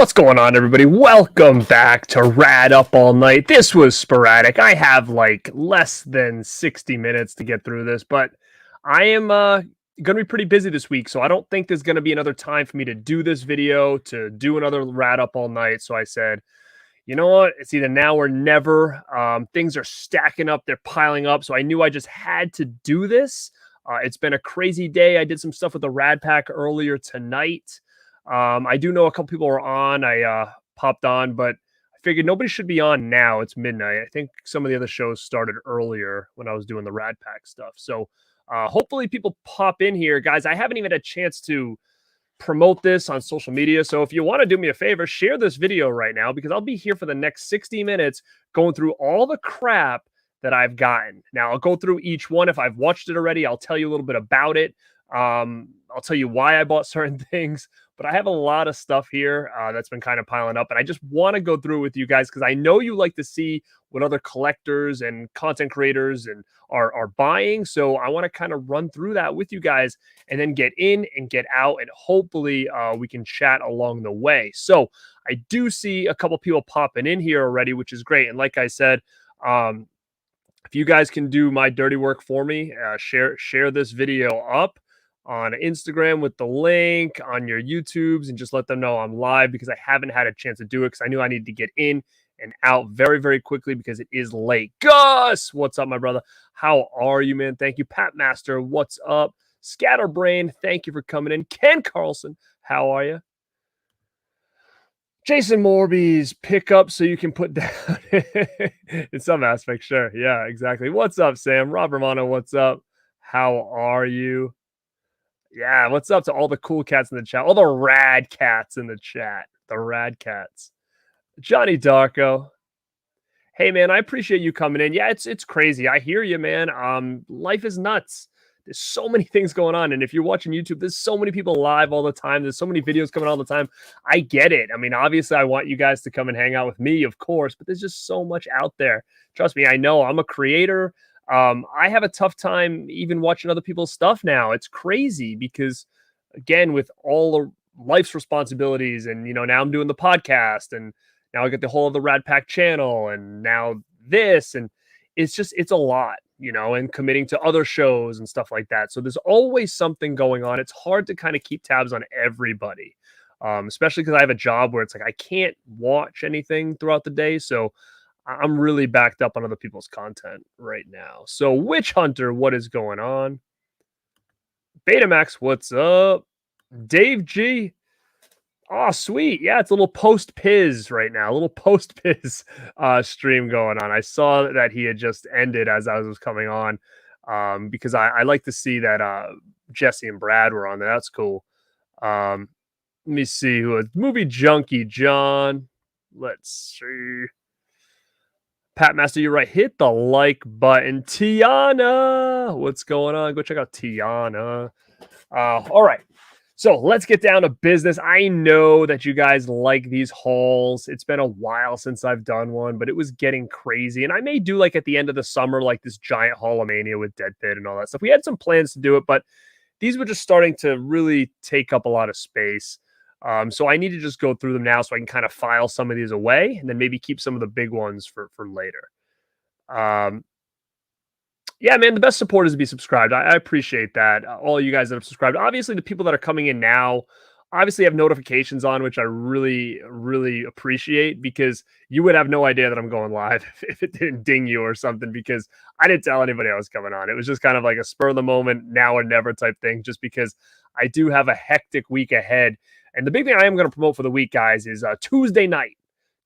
What's going on, everybody? Welcome back to Rad Up All Night. This was sporadic. I have like less than 60 minutes to get through this, but I am going to be pretty busy this week, so I don't think there's going to be another time for me to do this video, to do another Rad Up All Night. So I said, you know what? It's either now or never. Things are stacking up. They're piling up. So I knew I just had to do this. It's been a crazy day. I did some stuff with the Radpack earlier tonight. I do know a couple people are on. I popped on, but I figured nobody should be on now. It's midnight. I think some of the other shows started earlier when I was doing the Radpack stuff. So hopefully people pop in here. Guys, I haven't even had a chance to promote this on social media. So if you want to do me a favor, share this video right now, because I'll be here for the next 60 minutes going through all the crap that I've gotten. Now, I'll go through each one. If I've watched it already, I'll tell you a little bit about it. I'll tell you why I bought certain things, but I have a lot of stuff here that's been kind of piling up, and I just want to go through with you guys because I know you like to see what other collectors and content creators and are buying. So I want to kind of run through that with you guys and then get in and get out, and hopefully we can chat along the way. So I do see a couple people popping in here already, which is great. And like I said, if you guys can do my dirty work for me, share this video up on Instagram with the link, on your YouTubes, and just let them know I'm live, because I haven't had a chance to do it because I knew I needed to get in and out very, very quickly because it is late. Gus, what's up, my brother? How are you, man? Thank you. Pat Master, what's up? Scatterbrain, thank you for coming in. Ken Carlson, how are you? Jason Morby's pick up so you can put down in some aspect. Sure. Yeah, exactly. What's up, Sam? Rob Romano, what's up? How are you? Yeah, what's up to all the cool cats in the chat? All the rad cats in the chat. The rad cats. Johnny Darko. Hey, man, I appreciate you coming in. Yeah, it's crazy. I hear you, man. Life is nuts. There's so many things going on. And if you're watching YouTube, there's so many people live all the time. There's so many videos coming all the time. I get it. I mean, obviously, I want you guys to come and hang out with me, of course, but there's just so much out there. Trust me, I know I'm a creator. I have a tough time even watching other people's stuff now. It's crazy because, again, with all the life's responsibilities, and now I'm doing the podcast, and now I get the whole of the Radpack channel, and now this, and it's a lot, and committing to other shows and stuff like that. So there's always something going on. It's hard to kind of keep tabs on everybody, especially because I have a job where it's like I can't watch anything throughout the day. So I'm really backed up on other people's content right now. So Witch Hunter, what is going on? Betamax, what's up? Dave G. Oh, sweet. Yeah, it's a little post-Piz right now. A little post-Piz stream going on. I saw that he had just ended as I was coming on, because I like to see that Jesse and Brad were on there. That's cool. Let me see who Movie Junkie John. Let's see. Pat Master, you're right. Hit the like button. Tiana, what's going on? Go check out Tiana. All right. So let's get down to business. I know that you guys like these hauls. It's been a while since I've done one, but it was getting crazy. And I may do like at the end of the summer, like this giant Haul of Mania with Dead Pit and all that stuff. We had some plans to do it, but these were just starting to really take up a lot of space. So I need to just go through them now so I can kind of file some of these away and then maybe keep some of the big ones for later. Yeah, man, the best support is to be subscribed. I appreciate that. All you guys that have subscribed. Obviously, the people that are coming in now obviously have notifications on, which I really, really appreciate, because you would have no idea that I'm going live if it didn't ding you or something, because I didn't tell anybody I was coming on. It was just kind of like a spur of the moment, now or never type thing, just because I do have a hectic week ahead. And the big thing I am going to promote for the week, guys, is Tuesday night.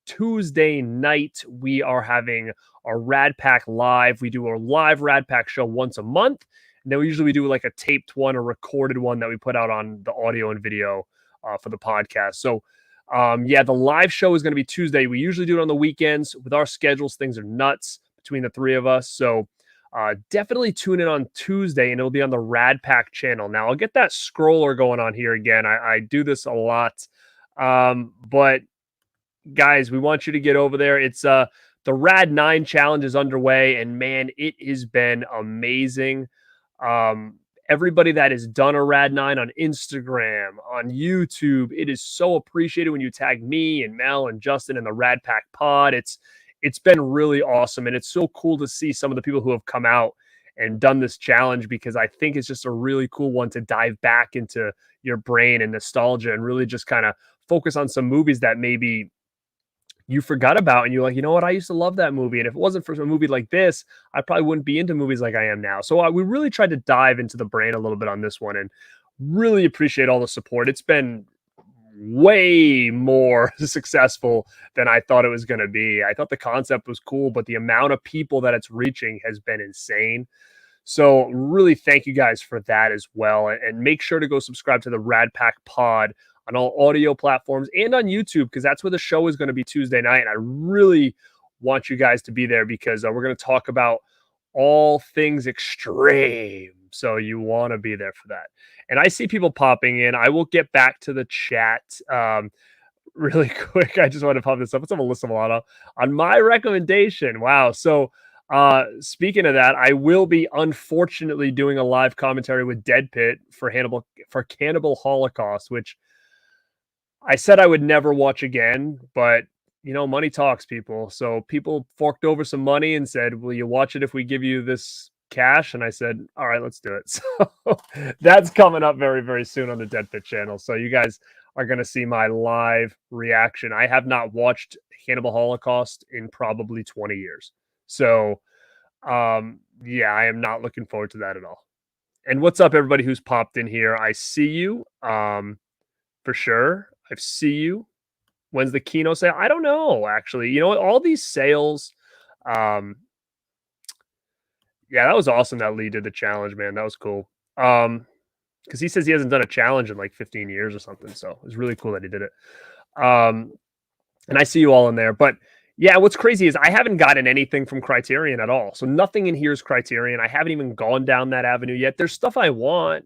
Tuesday night, we are having our Radpack Live. We do a live Radpack show once a month. And then we usually do like a taped one or recorded one that we put out on the audio and video for the podcast. So, yeah, the live show is going to be Tuesday. We usually do it on the weekends. With our schedules, things are nuts between the three of us. So definitely tune in on Tuesday, and it'll be on the Radpack channel. Now, I'll get that scroller going on here again. I do this a lot. But guys, we want you to get over there. It's the Rad 9 challenge is underway, and man, it has been amazing. everybody that has done a Rad9 on Instagram, on YouTube. It is so appreciated when you tag me and Mel and Justin and the Radpack pod. It's been really awesome, and it's so cool to see some of the people who have come out and done this challenge, because I think it's just a really cool one to dive back into your brain and nostalgia and really just kind of focus on some movies that maybe you forgot about, and you're like, you know what, I used to love that movie, and if it wasn't for a movie like this, I probably wouldn't be into movies like I am now. So we really tried to dive into the brain a little bit on this one, and really appreciate all the support. It's been way more successful than I thought it was going to be. I thought the concept was cool, but the amount of people that it's reaching has been insane. So really thank you guys for that as well. And make sure to go subscribe to the Radpack pod on all audio platforms and on YouTube, because that's where the show is going to be Tuesday night. And I really want you guys to be there, because we're going to talk about all things extreme. So you want to be there for that. And I see people popping in. I will get back to the chat really quick. I just want to pop this up. Let's have a list of a lot of on my recommendation. Wow. So speaking of that, I will be unfortunately doing a live commentary with Dead Pit for Cannibal Holocaust, which I said I would never watch again, but you know, money talks, people. So people forked over some money and said, will you watch it if we give you this cash? And I said, all right, let's do it. So that's coming up very, very soon on the Dead Pit channel. So you guys are going to see my live reaction. I have not watched Cannibal Holocaust in probably 20 years. So, yeah, I am not looking forward to that at all. And what's up, everybody who's popped in here? I see you, for sure. I see you. When's the Kino sale? I don't know, actually. You know what? All these sales, yeah, that was awesome that Lee did the challenge, man. That was cool. Because he says he hasn't done a challenge in like 15 years or something. So it was really cool that he did it. And I see you all in there. But yeah, what's crazy is I haven't gotten anything from Criterion at all. So nothing in here is Criterion. I haven't even gone down that avenue yet. There's stuff I want,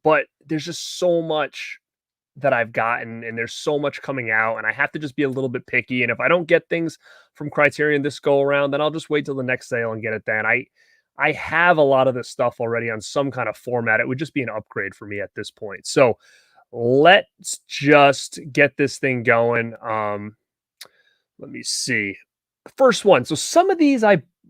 but there's just so much that I've gotten, and there's so much coming out, and I have to just be a little bit picky. And if I don't get things from Criterion this go around, then I'll just wait till the next sale and get it then. I have a lot of this stuff already on some kind of format. It would just be an upgrade for me at this point. So let's just get this thing going. Let me see. First one. So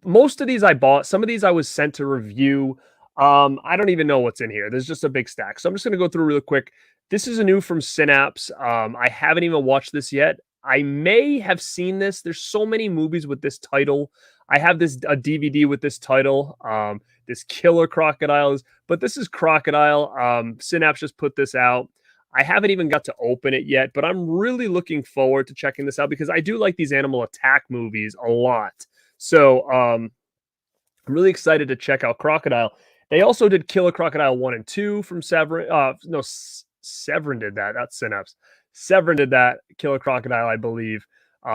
most of these I bought. Some of these I was sent to review. I don't even know what's in here. There's just a big stack. So I'm just going to go through real quick. This is a new from Synapse. I haven't even watched this yet. I may have seen this. There's so many movies with this title. I have a DVD with this title. This Killer Crocodiles, but this is Crocodile. Synapse just put this out. I haven't even got to open it yet, but I'm really looking forward to checking this out, because I do like these animal attack movies a lot. So I'm really excited to check out Crocodile. They also did Killer Crocodile 1 and 2 from Severin. Severin did that. That's Synapse. Severin did that. Killer Crocodile, I believe.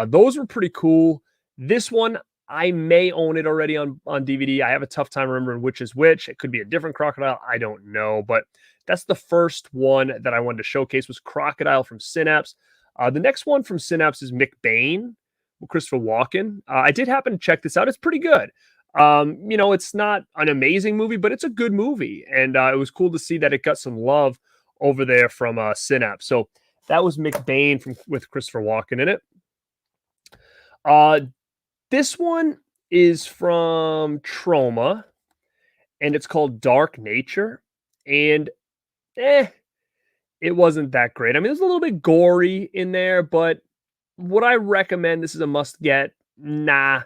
Those were pretty cool. This one, I may own it already on DVD. I have a tough time remembering which is which. It could be a different Crocodile. I don't know. But that's the first one that I wanted to showcase, was Crocodile from Synapse. The next one from Synapse is McBain with Christopher Walken. I did happen to check this out. It's pretty good. You know, it's not an amazing movie, but it's a good movie. And it was cool to see that it got some love over there from Synapse. So that was McBain with Christopher Walken in it. This one is from Troma, and it's called Dark Nature. And it wasn't that great. I mean, there's a little bit gory in there, but would I recommend this is a must get? Nah.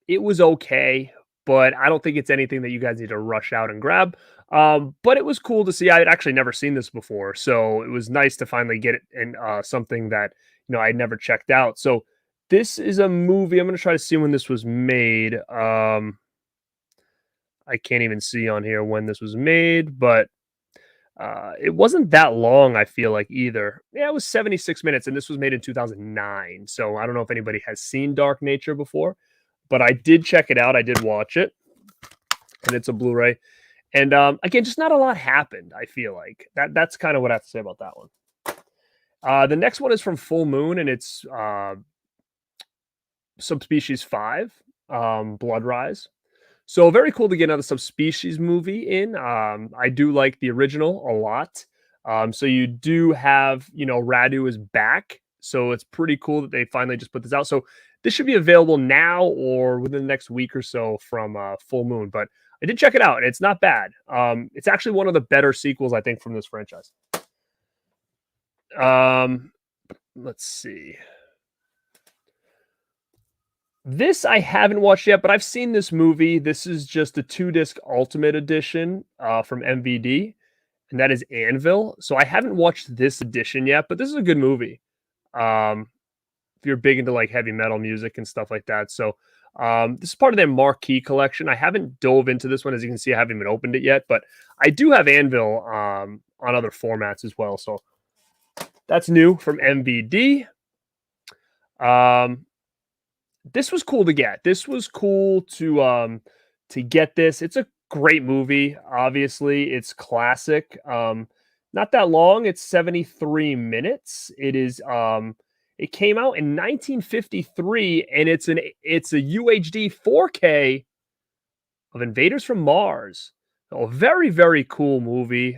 It was okay, but I don't think it's anything that you guys need to rush out and grab. But it was cool to see. I had actually never seen this before, so it was nice to finally get it in something that, you know, I'd never checked out. So this is a movie. I'm going to try to see when this was made. I can't even see on here when this was made, but it wasn't that long, I feel like, either. Yeah, it was 76 minutes, and this was made in 2009. So I don't know if anybody has seen Dark Nature before, but I did check it out. I did watch it, and it's a Blu-ray. And again, just not a lot happened, I feel like. That's kind of what I have to say about that one. The next one is from Full Moon, and it's Subspecies 5, Blood Rise. So very cool to get another subspecies movie in. I do like the original a lot. So you do have, Radu is back. So it's pretty cool that they finally just put this out. So this should be available now or within the next week or so from Full Moon. But I did check it out, and it's not bad. It's actually one of the better sequels, I think, from this franchise. Um, let's see. This I haven't watched yet, but I've seen this movie. This is just a 2-disc Ultimate Edition from MVD, and that is Anvil. So I haven't watched this edition yet, but this is a good movie. Um, if you're big into like heavy metal music and stuff like that. So this is part of their marquee collection. I haven't dove into this one. As you can see, I haven't even opened it yet, but I do have Anvil on other formats as well. So that's new from MVD. This was cool to get. This was cool to get this. It's a great movie. Obviously, it's classic. Not that long. It's 73 minutes. It came out in 1953, and it's a UHD 4K of Invaders from Mars. A very, very cool movie.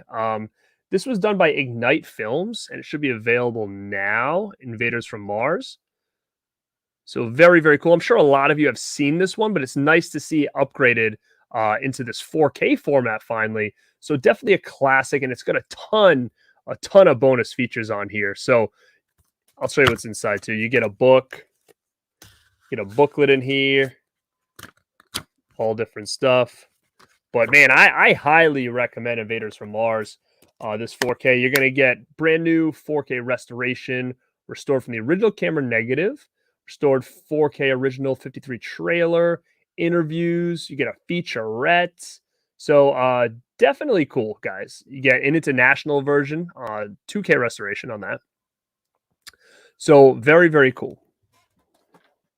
This was done by Ignite Films, and it should be available now. Invaders from Mars. So very, very cool. I'm sure a lot of you have seen this one, but it's nice to see it upgraded into this 4K format finally. So definitely a classic, and it's got a ton of bonus features on here. So I'll show you what's inside too. You get a book, get a booklet in here, all different stuff. But man, I highly recommend Invaders from Mars. This 4K, you're going to get brand new 4K restoration, restored from the original camera negative, restored 4K original 53 trailer, interviews, you get a featurette. So definitely cool, guys. You get an international version, 2K restoration on that. So very, very cool.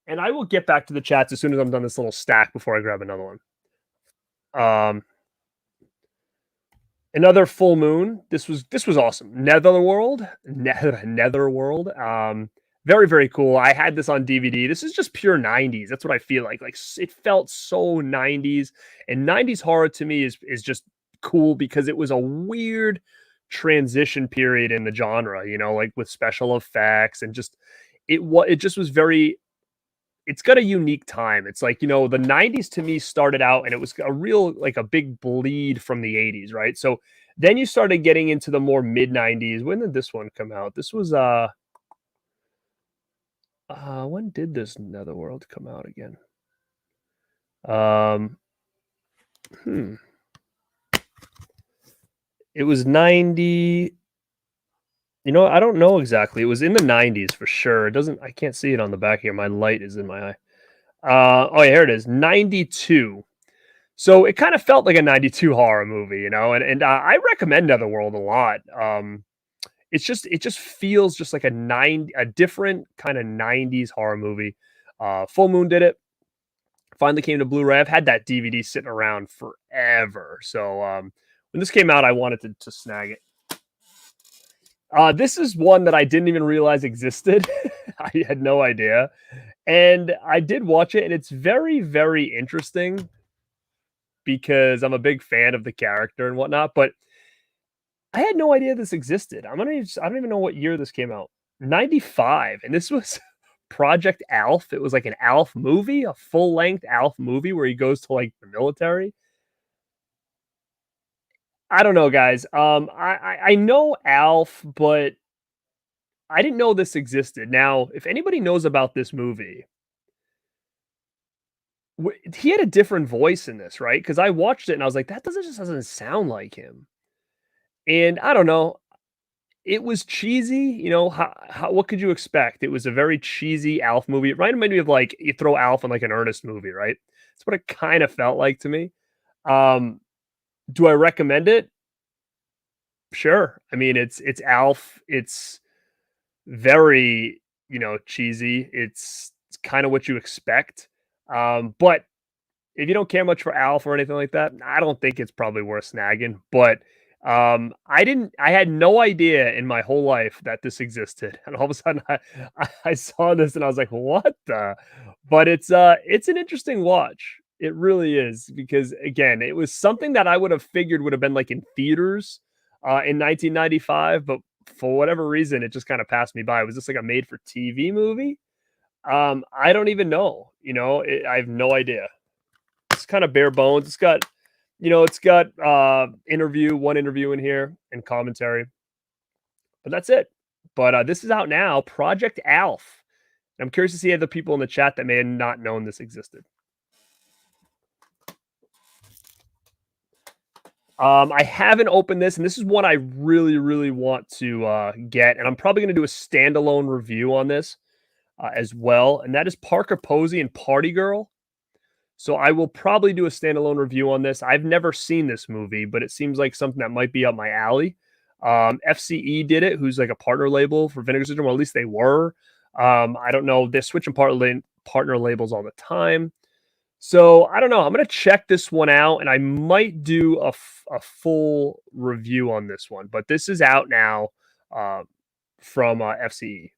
And I will get back to the chats as soon as I'm done this little stack before I grab another one. Another Full Moon. This was awesome. Netherworld. Very, very cool. I had this on DVD. This is just pure 90s. That's what I feel like. Like it felt so 90s. And 90s horror to me is just cool because it was a weird transition period in the genre, like with special effects and just it just was very, it's got a unique time. It's like, the 90s to me started out and it was a real, like a big bleed from the 80s, right? So then you started getting into the more mid 90s. When did this one come out? This was when did this Netherworld come out again? It was 90. I don't know exactly. It was in the 90s for sure. I can't see it on the back here. My light is in my eye. Oh, yeah, here it is. 92. So it kind of felt like a 92 horror movie, and I recommend Netherworld a lot. It just feels just like a different kind of 90s horror movie. Full Moon did it. Finally came to Blu-ray. I've had that DVD sitting around forever. So when this came out, I wanted to snag it. This is one that I didn't even realize existed. I had no idea. And I did watch it, and it's very, very interesting because I'm a big fan of the character and whatnot, but I had no idea this existed. I don't even know what year this came out. 95. And this was Project Alf. It was like an Alf movie, a full-length Alf movie where he goes to like the military. I don't know, guys. I know Alf, but I didn't know this existed. Now, if anybody knows about this movie, he had a different voice in this, right? Because I watched it and I was like, that doesn't sound like him. And I don't know. It was cheesy, what could you expect? It was a very cheesy Alf movie. It reminded me of like you throw Alf in like an Ernest movie, right? That's what it kind of felt like to me. Do I recommend it? Sure. I mean, it's Alf. It's very, cheesy. It's kind of what you expect. But if you don't care much for Alf or anything like that, I don't think it's probably worth snagging. But I had no idea in my whole life that this existed. And all of a sudden I saw this and I was like, what the? But it's an interesting watch. It really is because again, it was something that I would have figured would have been like in theaters in 1995, but for whatever reason, it just kind of passed me by. Was this like a made for TV movie? I don't even know. I have no idea. It's kind of bare bones. It's got one interview in here and commentary, but that's it. But this is out now, Project Alf. I'm curious to see other people in the chat that may have not known this existed. I haven't opened this, and this is one I really, really want to get, and I'm probably going to do a standalone review on this as well, and that is Parker Posey and Party Girl. So I will probably do a standalone review on this. I've never seen this movie, but it seems like something that might be up my alley. FCE did it, who's like a partner label for Vinegar Syndrome, or at least they were. I don't know. They're switching partner labels all the time. So I don't know. I'm going to check this one out, and I might do a full review on this one. But this is out now from FCE.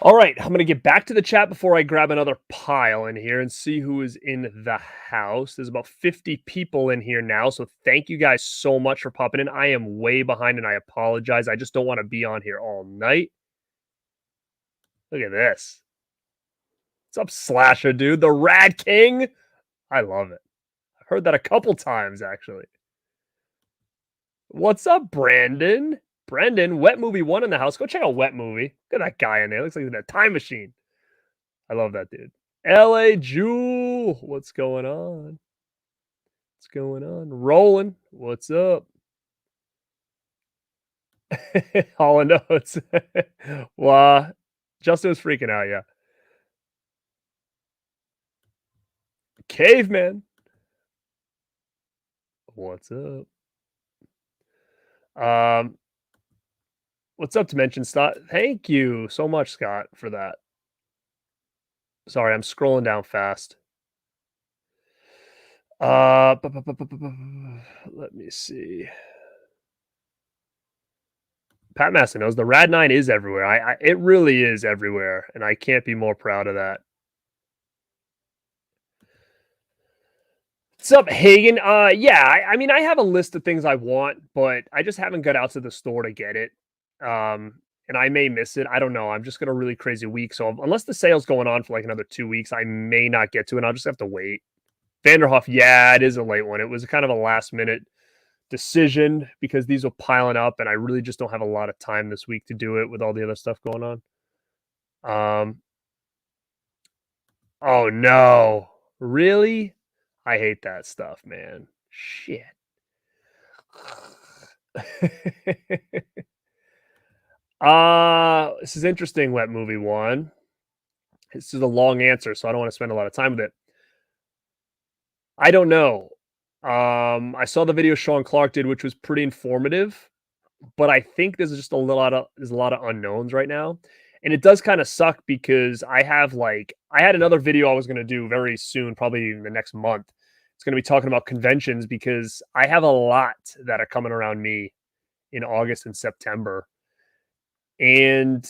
All right, I'm going to get back to the chat before I grab another pile in here and see who is in the house. There's about 50 people in here now, so thank you guys so much for popping in. I am way behind, and I apologize. I just don't want to be on here all night. Look at this. What's up, Slasher, dude? The Rad King? I love it. I've heard that a couple times, actually. What's up, Brandon? Brendan, Wet Movie 1 in the house. Go check out Wet Movie. Look at that guy in there. Looks like he's in a time machine. I love that dude. LA Jewel. What's going on? What's going on? Rolling. What's up? All in notes. Well, Justin was freaking out, yeah. Caveman. What's up? What's up, Dimension Scott? Thank you so much, Scott, for that. Sorry, I'm scrolling down fast. Let me see. Pat Masson knows the Rad 9 is everywhere. It really is everywhere, and I can't be more proud of that. What's up, Hagen? Yeah, I mean, I have a list of things I want, but I just haven't got out to the store to get it. And I may miss it. I don't know. I'm just got a really crazy week. So unless the sale's going on for like another 2 weeks, I may not get to it. I'll just have to wait. Vanderhoff, yeah, it is a late one. It was kind of a last minute decision because these were piling up, and I really just don't have a lot of time this week to do it with all the other stuff going on. Oh no, really? I hate that stuff, man. Shit. This is interesting, Wet Movie 1. This is a long answer, so I don't want to spend a lot of time with it. I don't know. I saw the video Sean Clark did, which was pretty informative, but I think there's just a lot of unknowns right now. And it does kind of suck because I had another video I was going to do very soon, probably in the next month. It's going to be talking about conventions because I have a lot that are coming around me in August and September, and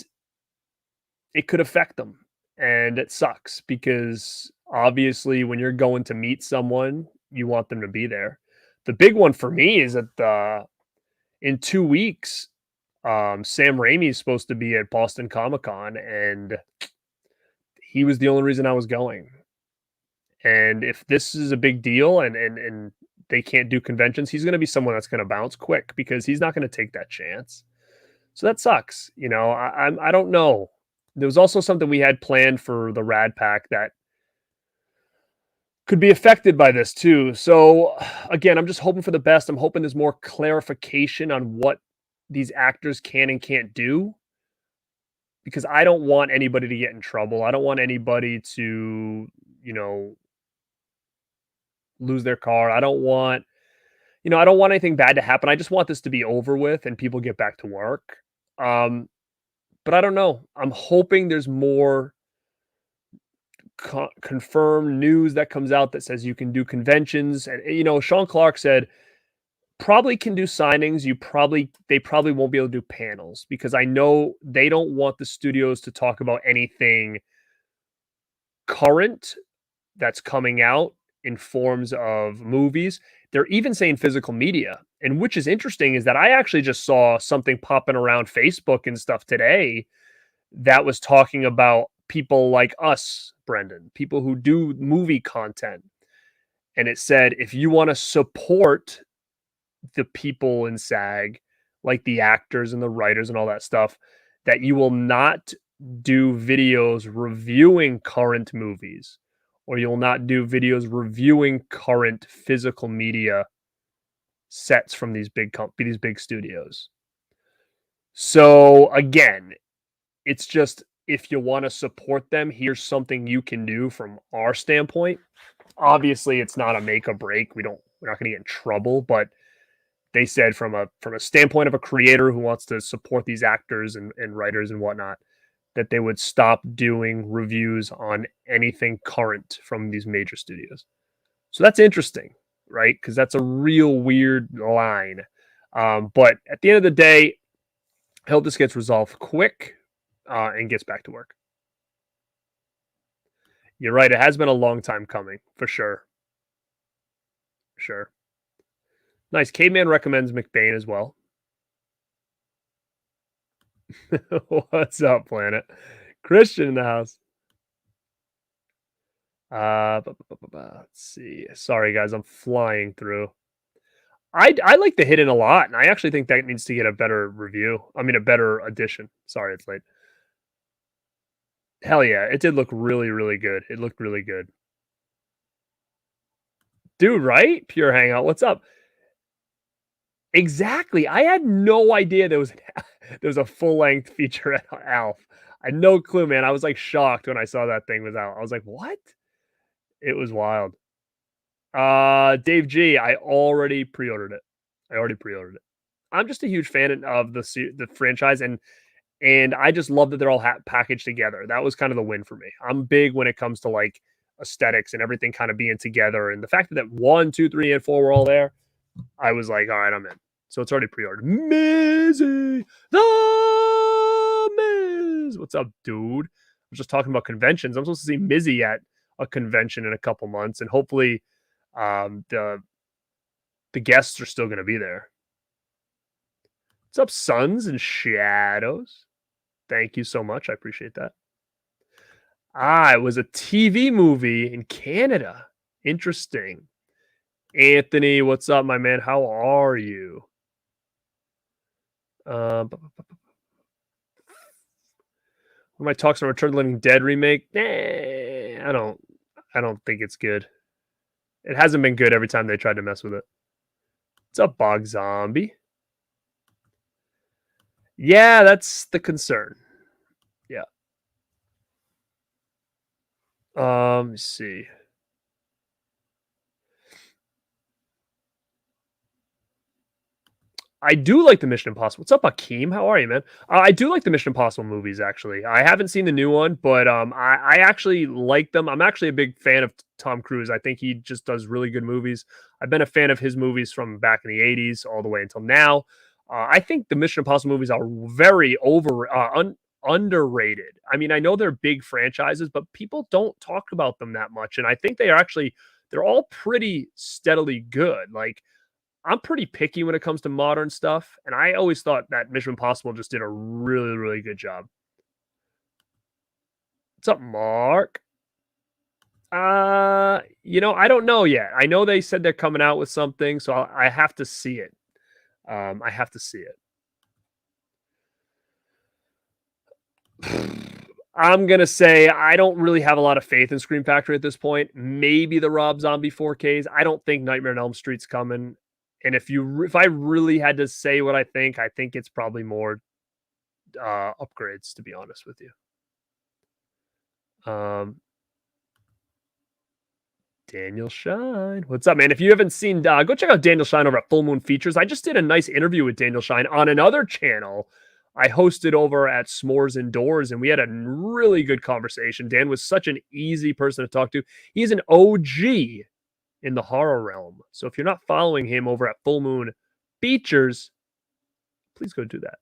it could affect them. And it sucks because obviously when you're going to meet someone, you want them to be there. The big one for me is that in 2 weeks, Sam Raimi is supposed to be at Boston Comic-Con, and he was the only reason I was going. And if this is a big deal and they can't do conventions, he's going to be someone that's going to bounce quick because he's not going to take that chance. So that sucks. I don't know. There was also something we had planned for the Rad Pack that could be affected by this too. So again, I'm just hoping for the best. I'm hoping there's more clarification on what these actors can and can't do, because I don't want anybody to get in trouble. I don't want anybody to, lose their car. I don't want anything bad to happen. I just want this to be over with and people get back to work. But I don't know. I'm hoping there's more confirmed news that comes out that says you can do conventions. And, Sean Clark said probably can do signings. They probably won't be able to do panels because I know they don't want the studios to talk about anything current that's coming out in forms of movies. They're even saying physical media. And which is interesting is that I actually just saw something popping around Facebook and stuff today that was talking about people like us, Brendan, people who do movie content. And it said, if you want to support the people in SAG, like the actors and the writers and all that stuff, that you will not do videos reviewing current movies, or you'll not do videos reviewing current physical media sets from these big studios. So again, it's just if you want to support them, here's something you can do from our standpoint. Obviously, it's not a make or break. We're not going to get in trouble, but they said from a standpoint of a creator who wants to support these actors and writers and whatnot, that they would stop doing reviews on anything current from these major studios. So that's interesting, right? Because that's a real weird line. But at the end of the day, I hope this gets resolved quick and gets back to work. You're right. It has been a long time coming, for sure. Sure. Nice. Caveman recommends McBain as well. What's up, Planet? Christian in the house. Let's see. Sorry, guys. I'm flying through. I like The Hidden a lot, and I actually think that needs to get a better review. I mean, a better edition. Sorry, it's late. Hell yeah. It did look really, really good. It looked really good. Dude, right? Pure Hangout. What's up? Exactly. I had no idea there was a full length feature at Alf. I had no clue, man. I was like shocked when I saw that thing was out. I was like, what? It was wild. Dave G, I already pre-ordered it. I'm just a huge fan of the franchise, and I just love that they're all packaged together. That was kind of the win for me. I'm big when it comes to like aesthetics and everything kind of being together, and the fact that 1, 2, 3, and 4 were all there, I was like, all right, I'm in. So it's already pre-ordered. Mizzy, the Miz. What's up, dude? I was just talking about conventions. I'm supposed to see Mizzy at a convention in a couple months, and hopefully the guests are still going to be there. What's up, Suns and Shadows? Thank you so much. I appreciate that. It was a TV movie in Canada. Interesting. Anthony, what's up, my man? How are you? One of my talks on Return of the Living Dead remake. I don't think it's good. It hasn't been good every time they tried to mess with it. What's up, Bog Zombie? Yeah, that's the concern. Yeah. Let's see. I do like the Mission Impossible. What's up, Akeem? How are you, man? I do like the Mission Impossible movies, actually. I haven't seen the new one, but I actually like them. I'm actually a big fan of Tom Cruise. I think he just does really good movies. I've been a fan of his movies from back in the 80s all the way until now. I think the Mission Impossible movies are very underrated. I mean, I know they're big franchises, but people don't talk about them that much. And I think they're all pretty steadily good. Like, I'm pretty picky when it comes to modern stuff, and I always thought that Mission Impossible just did a really, really good job. What's up, Mark? I don't know yet. I know they said they're coming out with something, so I have to see it. I have to see it. I'm gonna say I don't really have a lot of faith in Scream Factory at this point. Maybe the Rob Zombie 4Ks. I don't think Nightmare on Elm Street's coming. And if I really had to say what I think it's probably more upgrades, to be honest with you. Daniel Shine. What's up, man? If you haven't seen, go check out Daniel Shine over at Full Moon Features. I just did a nice interview with Daniel Shine on another channel I hosted over at S'mores Indoors, and we had a really good conversation. Dan was such an easy person to talk to. He's an OG in the horror realm. So if you're not following him over at Full Moon features, please go do that.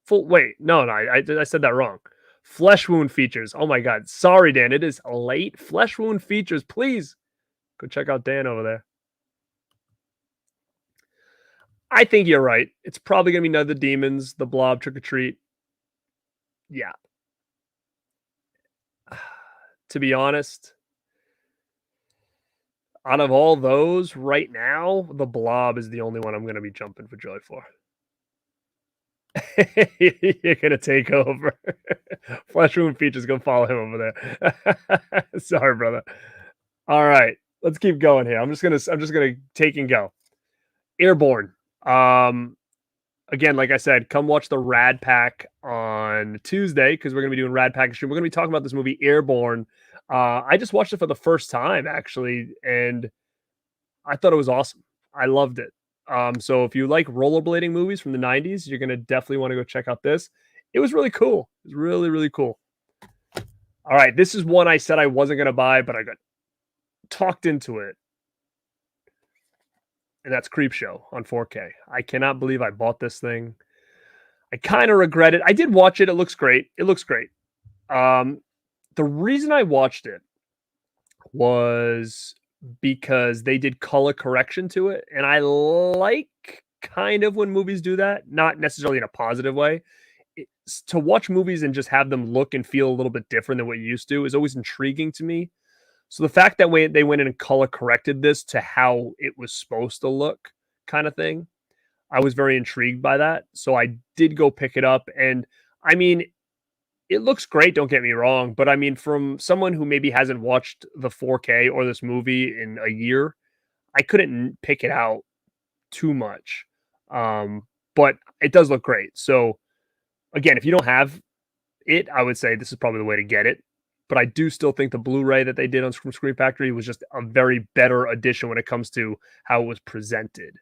Wait, no, I said that wrong. Flesh Wound Features. Oh my God. Sorry, Dan. It is late. Flesh Wound Features. Please go check out Dan over there. I think you're right. It's probably going to be Night of the Demons, The Blob, Trick or Treat. Yeah. To be honest, out of all those right now, The Blob is the only one I'm going to be jumping for joy for. You're going to take over. Flesh Wound Features, go follow him over there. Sorry, brother. All right, let's keep going here. I'm just gonna take and go. Airborne. Again, like I said, come watch the Radpack on Tuesday because we're gonna be doing Radpack stream. We're gonna be talking about this movie Airborne. I just watched it for the first time actually, and I thought it was awesome. I loved it. So if you like rollerblading movies from the '90s, you're gonna definitely want to go check out this. It was really cool. It was really, really cool. All right, this is one I said I wasn't gonna buy, but I got talked into it. And that's Creepshow on 4K. I cannot believe I bought this thing. I kind of regret it. I did watch it. It looks great. It looks great. The reason I watched it was because they did color correction to it. And I like kind of when movies do that, not necessarily in a positive way. To watch movies and just have them look and feel a little bit different than what you used to is always intriguing to me. So the fact that they went in and color corrected this to how it was supposed to look kind of thing, I was very intrigued by that. So I did go pick it up. And I mean, it looks great, don't get me wrong. But I mean, from someone who maybe hasn't watched the 4K or this movie in a year, I couldn't pick it out too much. But it does look great. So again, if you don't have it, I would say this is probably the way to get it. But I do still think the Blu-ray that they did on Screen Factory was just a very better addition when it comes to how it was presented.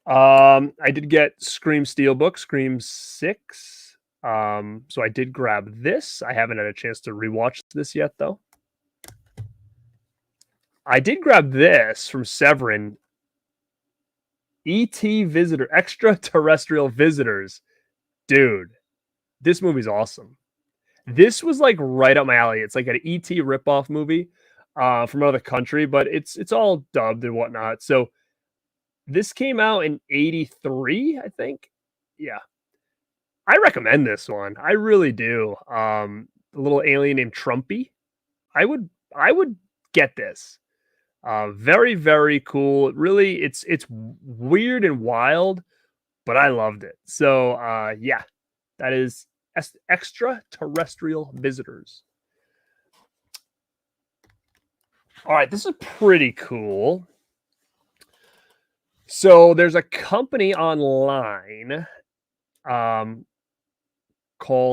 I did get Scream Steelbook, Scream 6. So I did grab this. I haven't had a chance to rewatch this yet, though. I did grab this from Severin. E.T. Visitor, Extraterrestrial Visitors. Dude. This movie's awesome. This was like right up my alley. It's like an ET ripoff movie from another country, but it's all dubbed and whatnot. So this came out in '83, I think. Yeah, I recommend this one. I really do. The little alien named Trumpy. I would get this. Very, very cool. It's weird and wild, but I loved it. So yeah, that is Extraterrestrial Visitors. All right, this is pretty cool. So there's a company online called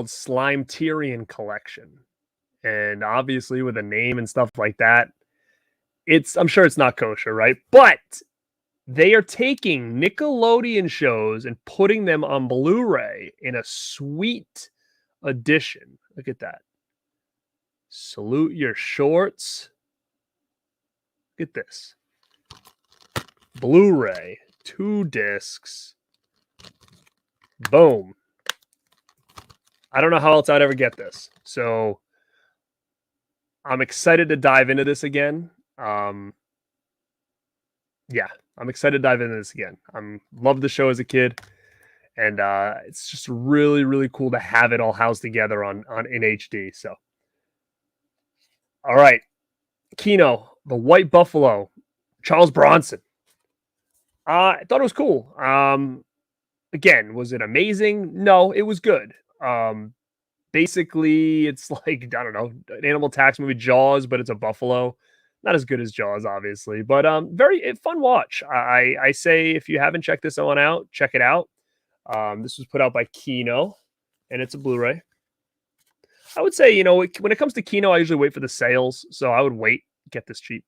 Slimeterian Collection. And obviously with a name and stuff like that, I'm sure it's not kosher, right? But they are taking Nickelodeon shows and putting them on Blu-ray in a sweet edition. Look at that. Salute your shorts. Look at this. Blu-ray, 2 discs. Boom. I don't know how else I'd ever get this. So I'm excited to dive into this again. Yeah, I'm excited to dive into this again. Loved the show as a kid, and it's just really, really cool to have it all housed together in HD. So, all right, Kino, The White Buffalo, Charles Bronson. I thought it was cool. Again, was it amazing? No, it was good. Basically, it's like, I don't know, an animal tax movie, Jaws, but it's a buffalo. Not as good as Jaws, obviously, but very fun watch. I say if you haven't checked this one out, check it out. This was put out by Kino, and it's a Blu-ray. I would say, when it comes to Kino, I usually wait for the sales, so I would wait, get this cheap.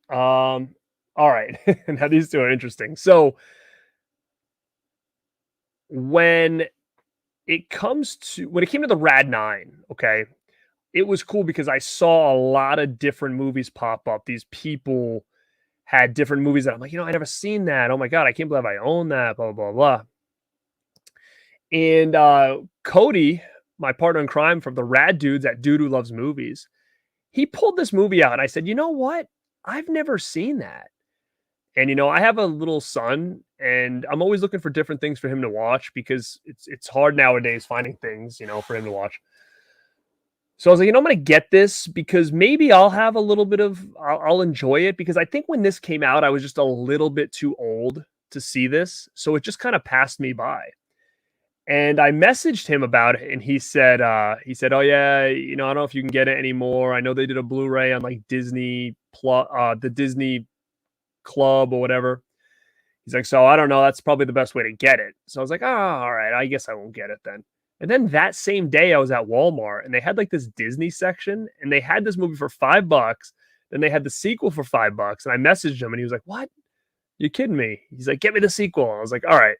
All right, now these two are interesting. So when it came to the Rad 9, okay, it was cool because I saw a lot of different movies pop up. These people had different movies that I'm like, I never seen that. Oh my god, I can't believe I own that. Blah blah blah. And Cody, my partner in crime from the Rad Dudes at Dude Who Loves Movies, he pulled this movie out, and I said, you know what? I've never seen that. And I have a little son, and I'm always looking for different things for him to watch because it's hard nowadays finding things, for him to watch. So I was like, I'm going to get this because maybe I'll have a little bit of, I'll enjoy it because I think when this came out, I was just a little bit too old to see this. So it just kind of passed me by. And I messaged him about it, and he said, oh yeah, I don't know if you can get it anymore. I know they did a Blu-ray on like Disney Plus, the Disney Club or whatever. He's like, so I don't know. That's probably the best way to get it. So I was like, oh, all right, I guess I won't get it then. And then that same day, I was at Walmart, and they had like this Disney section, and they had this movie for $5. Then they had the sequel for $5, and I messaged him, and he was like, "What? You kidding me?" He's like, "Get me the sequel." I was like, "All right."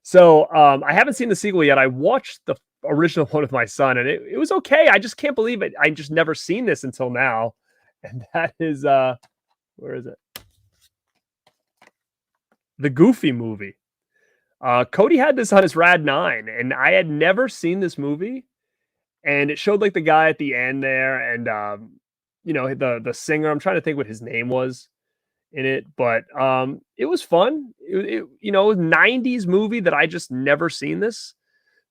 So I haven't seen the sequel yet. I watched the original one with my son, and it was okay. I just can't believe it. I just never seen this until now, and that is where is it? The Goofy movie. Cody had this on his Rad 9, and I had never seen this movie. And it showed like the guy at the end there, and the singer. I'm trying to think what his name was in it, but it was fun. It was 90s movie that I just never seen this.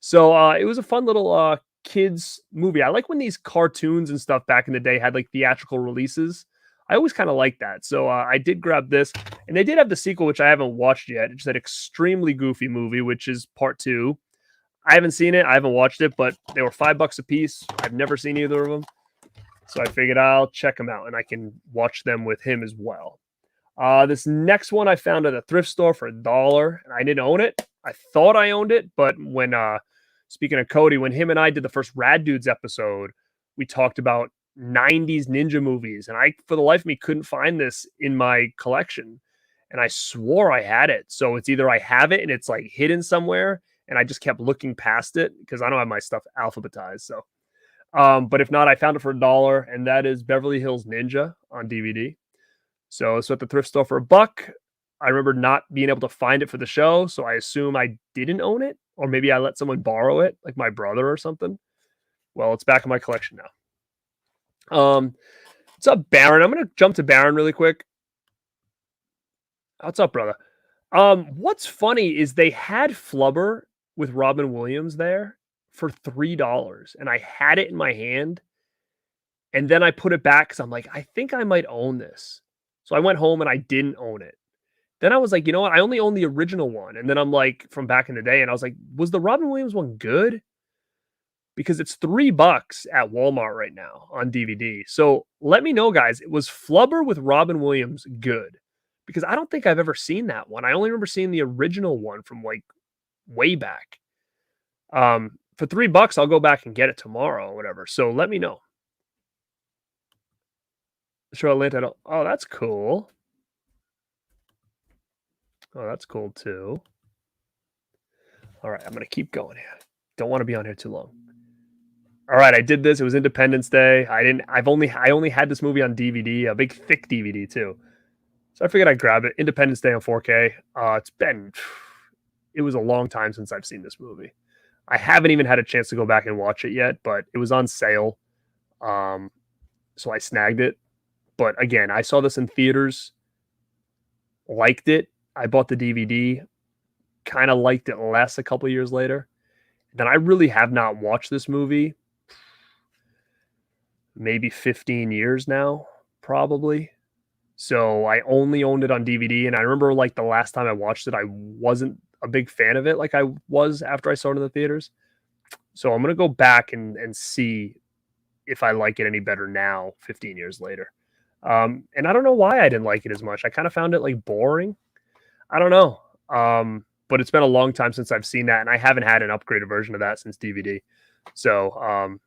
So it was a fun little kids movie. I like when these cartoons and stuff back in the day had like theatrical releases. I always kind of like that. So I did grab this, and they did have the sequel, which I haven't watched yet. It's that extremely goofy movie, which is part 2. I haven't seen it. I haven't watched it, but they were $5 a piece. I've never seen either of them. So I figured I'll check them out, and I can watch them with him as well. This next one I found at a thrift store for $1, and I didn't own it. I thought I owned it, but when, speaking of Cody, when him and I did the first Rad Dudes episode, we talked about 90s ninja movies, and I, for the life of me, couldn't find this in my collection, and I swore I had it. So it's either I have it and it's like hidden somewhere, and I just kept looking past it because I don't have my stuff alphabetized. So, but if not, I found it for $1, and that is Beverly Hills Ninja on DVD. So it's at the thrift store for $1. I remember not being able to find it for the show, so I assume I didn't own it, or maybe I let someone borrow it, like my brother or something. Well, it's back in my collection now. What's up, Baron? I'm gonna jump to Baron really quick. What's up, brother? What's funny is they had Flubber with Robin Williams there for $3, and I had it in my hand, and then I put it back because I'm like, I think I might own this. So I went home and I didn't own it. Then I was like, you know what? I only own the original one. And then I'm like, from back in the day, and I was like, was the Robin Williams one good? Because it's $3 at Walmart right now on DVD. So let me know, guys. It was Flubber with Robin Williams good? Because I don't think I've ever seen that one. I only remember seeing the original one from like way back. For $3, I'll go back and get it tomorrow or whatever. So let me know. Sure, Atlanta. Oh, that's cool. Oh, that's cool too. All right, I'm gonna keep going here. Don't want to be on here too long. All right, I did this. It was Independence Day. I only had this movie on DVD, a big thick DVD too. So I figured I'd grab it. Independence Day on 4K. It was a long time since I've seen this movie. I haven't even had a chance to go back and watch it yet, but it was on sale. So I snagged it. But again, I saw this in theaters, liked it. I bought the DVD, kind of liked it less a couple years later. Then I really have not watched this movie maybe 15 years now, probably. So I only owned it on DVD. And I remember like the last time I watched it, I wasn't a big fan of it like I was after I saw it in the theaters. So I'm going to go back and see if I like it any better now, 15 years later. And I don't know why I didn't like it as much. I kind of found it like boring. I don't know. But it's been a long time since I've seen that, and I haven't had an upgraded version of that since DVD. So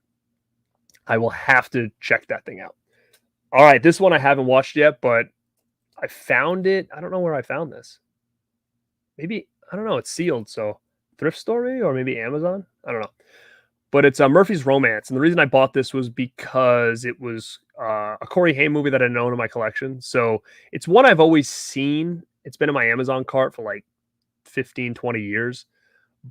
I will have to check that thing out. All right, this one I haven't watched yet, but I found it. I don't know where I found this. Maybe, I don't know, it's sealed. So thrift store maybe, or maybe Amazon. I don't know. but it's Murphy's Romance. And the reason I bought this was because it was a Corey Haim movie that I didn't own in my collection. So it's one I've always seen. It's been in my Amazon cart for like 15, 20 years,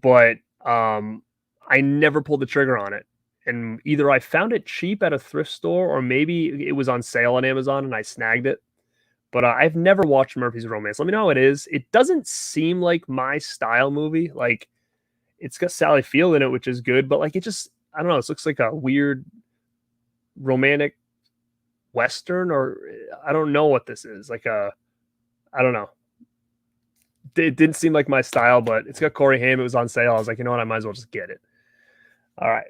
but I never pulled the trigger on it. And either I found it cheap at a thrift store or maybe it was on sale on Amazon and I snagged it. But I've never watched Murphy's Romance. Let me know how it is. It doesn't seem like my style movie. Like, it's got Sally Field in it, which is good, but like, it just, I don't know. It looks like a weird romantic Western, or I don't know what this is. Like I don't know. It didn't seem like my style, but it's got Corey Haim. It was on sale. I was like, you know what? I might as well just get it. All right.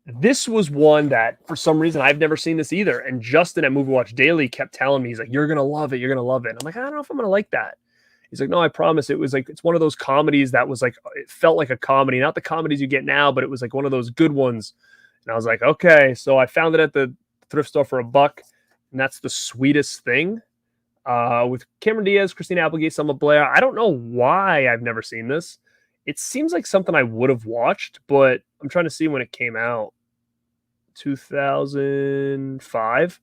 This was one that for some reason I've never seen this either. And Justin at Movie Watch Daily kept telling me, he's like, you're going to love it. You're going to love it. And I'm like, I don't know if I'm going to like that. He's like, no, I promise. It was like, it's one of those comedies that was like, it felt like a comedy, not the comedies you get now, but it was like one of those good ones. And I was like, okay. So I found it at the thrift store for $1. And that's The Sweetest Thing with Cameron Diaz, Christina Applegate, Selma Blair. I don't know why I've never seen this. It seems like something I would have watched, but I'm trying to see when it came out. 2005.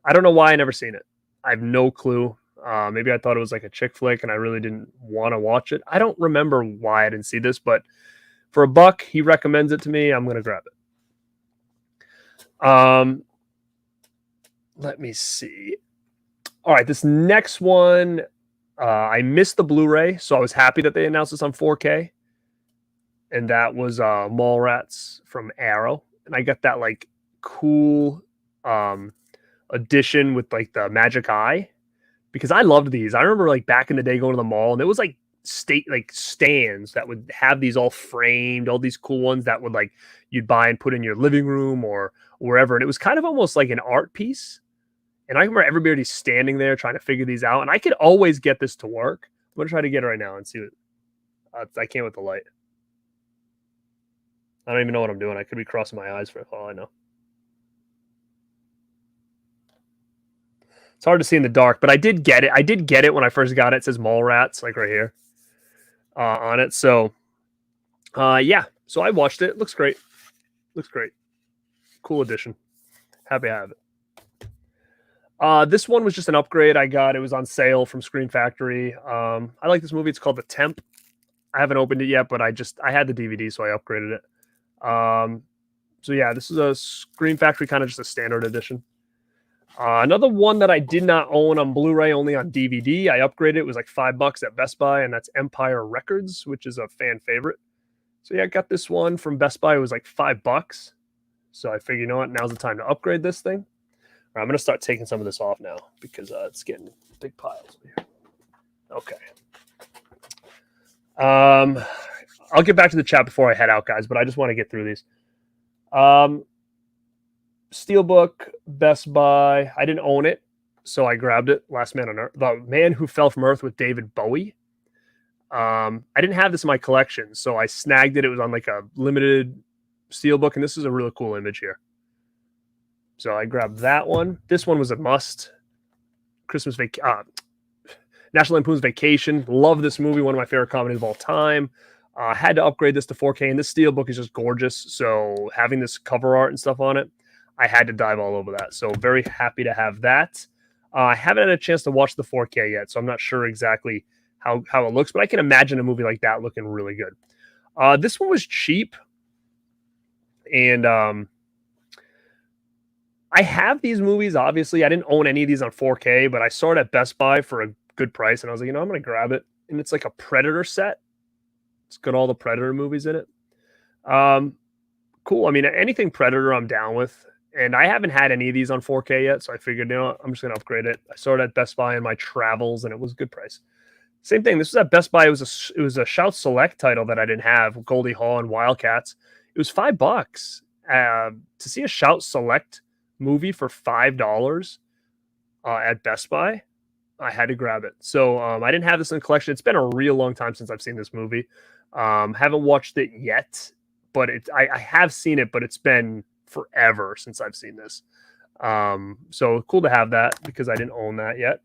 I don't know why I never seen it. I have no clue. Maybe I thought it was like a chick flick and I really didn't want to watch it. I don't remember why I didn't see this, but for $1, he recommends it to me. I'm going to grab it. Let me see. All right, this next one, I missed the Blu-ray, so I was happy that they announced this on 4K. And that was Mallrats from Arrow. And I got that like cool edition with like the magic eye, because I loved these. I remember like back in the day going to the mall and it was like stands that would have these all framed, all these cool ones that would like you'd buy and put in your living room or wherever. And it was kind of almost like an art piece. And I remember everybody standing there trying to figure these out. And I could always get this to work. I'm going to try to get it right now and see what I can't with the light. I don't even know what I'm doing. I could be crossing my eyes for all I know. It's hard to see in the dark, but I did get it. I did get it when I first got it. It says Mallrats, like right here on it. So, yeah. So I watched it. Looks great. Looks great. Cool edition. Happy to have it. This one was just an upgrade I got. It was on sale from Screen Factory. I like this movie. It's called The Temp. I haven't opened it yet, but I had the DVD, so I upgraded it. So yeah, this is a Screen Factory, kind of just a standard edition. Another one that I did not own on Blu-ray, only on DVD. I upgraded. It was like $5 at Best Buy, and that's Empire Records, which is a fan favorite. So yeah, I got this one from Best Buy. It was like $5. So I figured, you know what? Now's the time to upgrade this thing. All right, I'm going to start taking some of this off now because it's getting big piles here. Okay. I'll get back to the chat before I head out, guys, but I just want to get through these. Steelbook, Best Buy. I didn't own it, so I grabbed it. Last Man on Earth. The Man Who Fell from Earth with David Bowie. I didn't have this in my collection, so I snagged it. It was on like a limited Steelbook, and this is a really cool image here. So I grabbed that one. This one was a must. National Lampoon's Vacation. Love this movie. One of my favorite comedies of all time. Had to upgrade this to 4K, and this Steelbook is just gorgeous. So having this cover art and stuff on it, I had to dive all over that. So very happy to have that. I haven't had a chance to watch the 4K yet, so I'm not sure exactly how it looks, but I can imagine a movie like that looking really good. This one was cheap, and I have these movies. Obviously, I didn't own any of these on 4K, but I saw it at Best Buy for a good price, and I was like, you know, I'm going to grab it. And it's like a Predator set. It's got all the Predator movies in it. Cool. I mean, anything Predator I'm down with. And I haven't had any of these on 4K yet, so I figured, you know, I'm just going to upgrade it. I saw it at Best Buy in my travels, and it was a good price. Same thing. This was at Best Buy. It was a Shout Select title that I didn't have, Goldie Hawn and Wildcats. It was $5 to see a Shout Select movie for $5 at Best Buy. I had to grab it. So I didn't have this in the collection. It's been a real long time since I've seen this movie. Haven't watched it yet, but I have seen it, but it's been forever since I've seen this. So cool to have that because I didn't own that yet.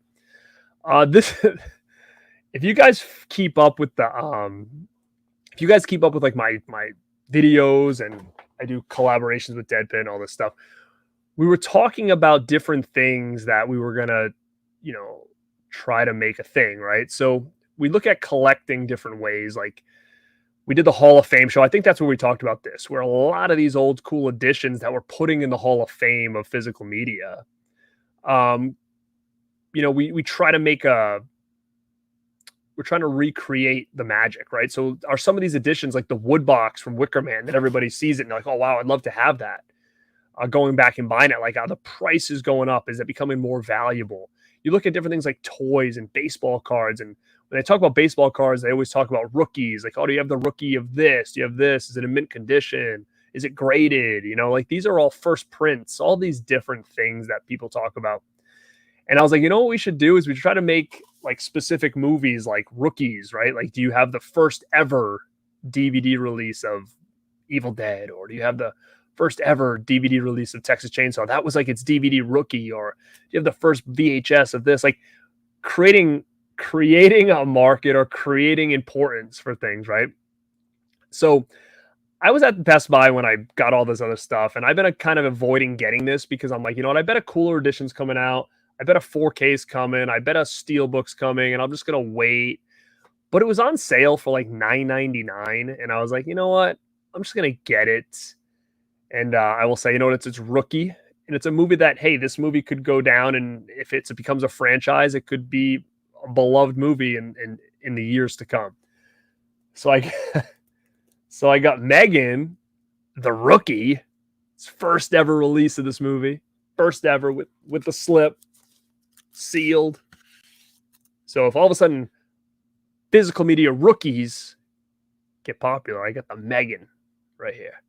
If you guys keep up with the like my videos, and I do collaborations with Deadpin, all this stuff. We were talking about different things that we were gonna, you know, try to make a thing, right? So we look at collecting different ways. Like we did the Hall of Fame show. I think that's where we talked about this, where a lot of these old cool editions that we're putting in the Hall of Fame of physical media. We try to make we're trying to recreate the magic, right? So are some of these editions like the wood box from Wicker Man that everybody sees it and like, oh wow, I'd love to have that. Going back and buying it, like the price is going up. Is it becoming more valuable? You look at different things like toys and baseball cards. And when they talk about baseball cards, they always talk about rookies. Like, oh, do you have the rookie of this? Do you have this? Is it in mint condition? Is it graded? Like these are all first prints, all these different things that people talk about. And I was like, what we should do is we try to make like specific movies like rookies, right? Like, do you have the first ever DVD release of Evil Dead? Or do you have the first ever DVD release of Texas Chainsaw? That was like its DVD rookie. Or you have the first VHS of this, like creating a market or creating importance for things, right? So I was at Best Buy when I got all this other stuff, and I've been kind of avoiding getting this because I'm like, I bet a cooler edition's coming out. I bet a 4K's coming. I bet a Steelbook's coming, and I'm just going to wait. But it was on sale for like $9.99, and I was like, you know what? I'm just going to get it. And I will say, it's Rookie, and it's a movie that, hey, this movie could go down, and if it becomes a franchise, it could be a beloved movie in the years to come. So I got Megan, the Rookie, it's first ever release of this movie, first ever with the slip, sealed. So if all of a sudden physical media rookies get popular, I got the Megan right here,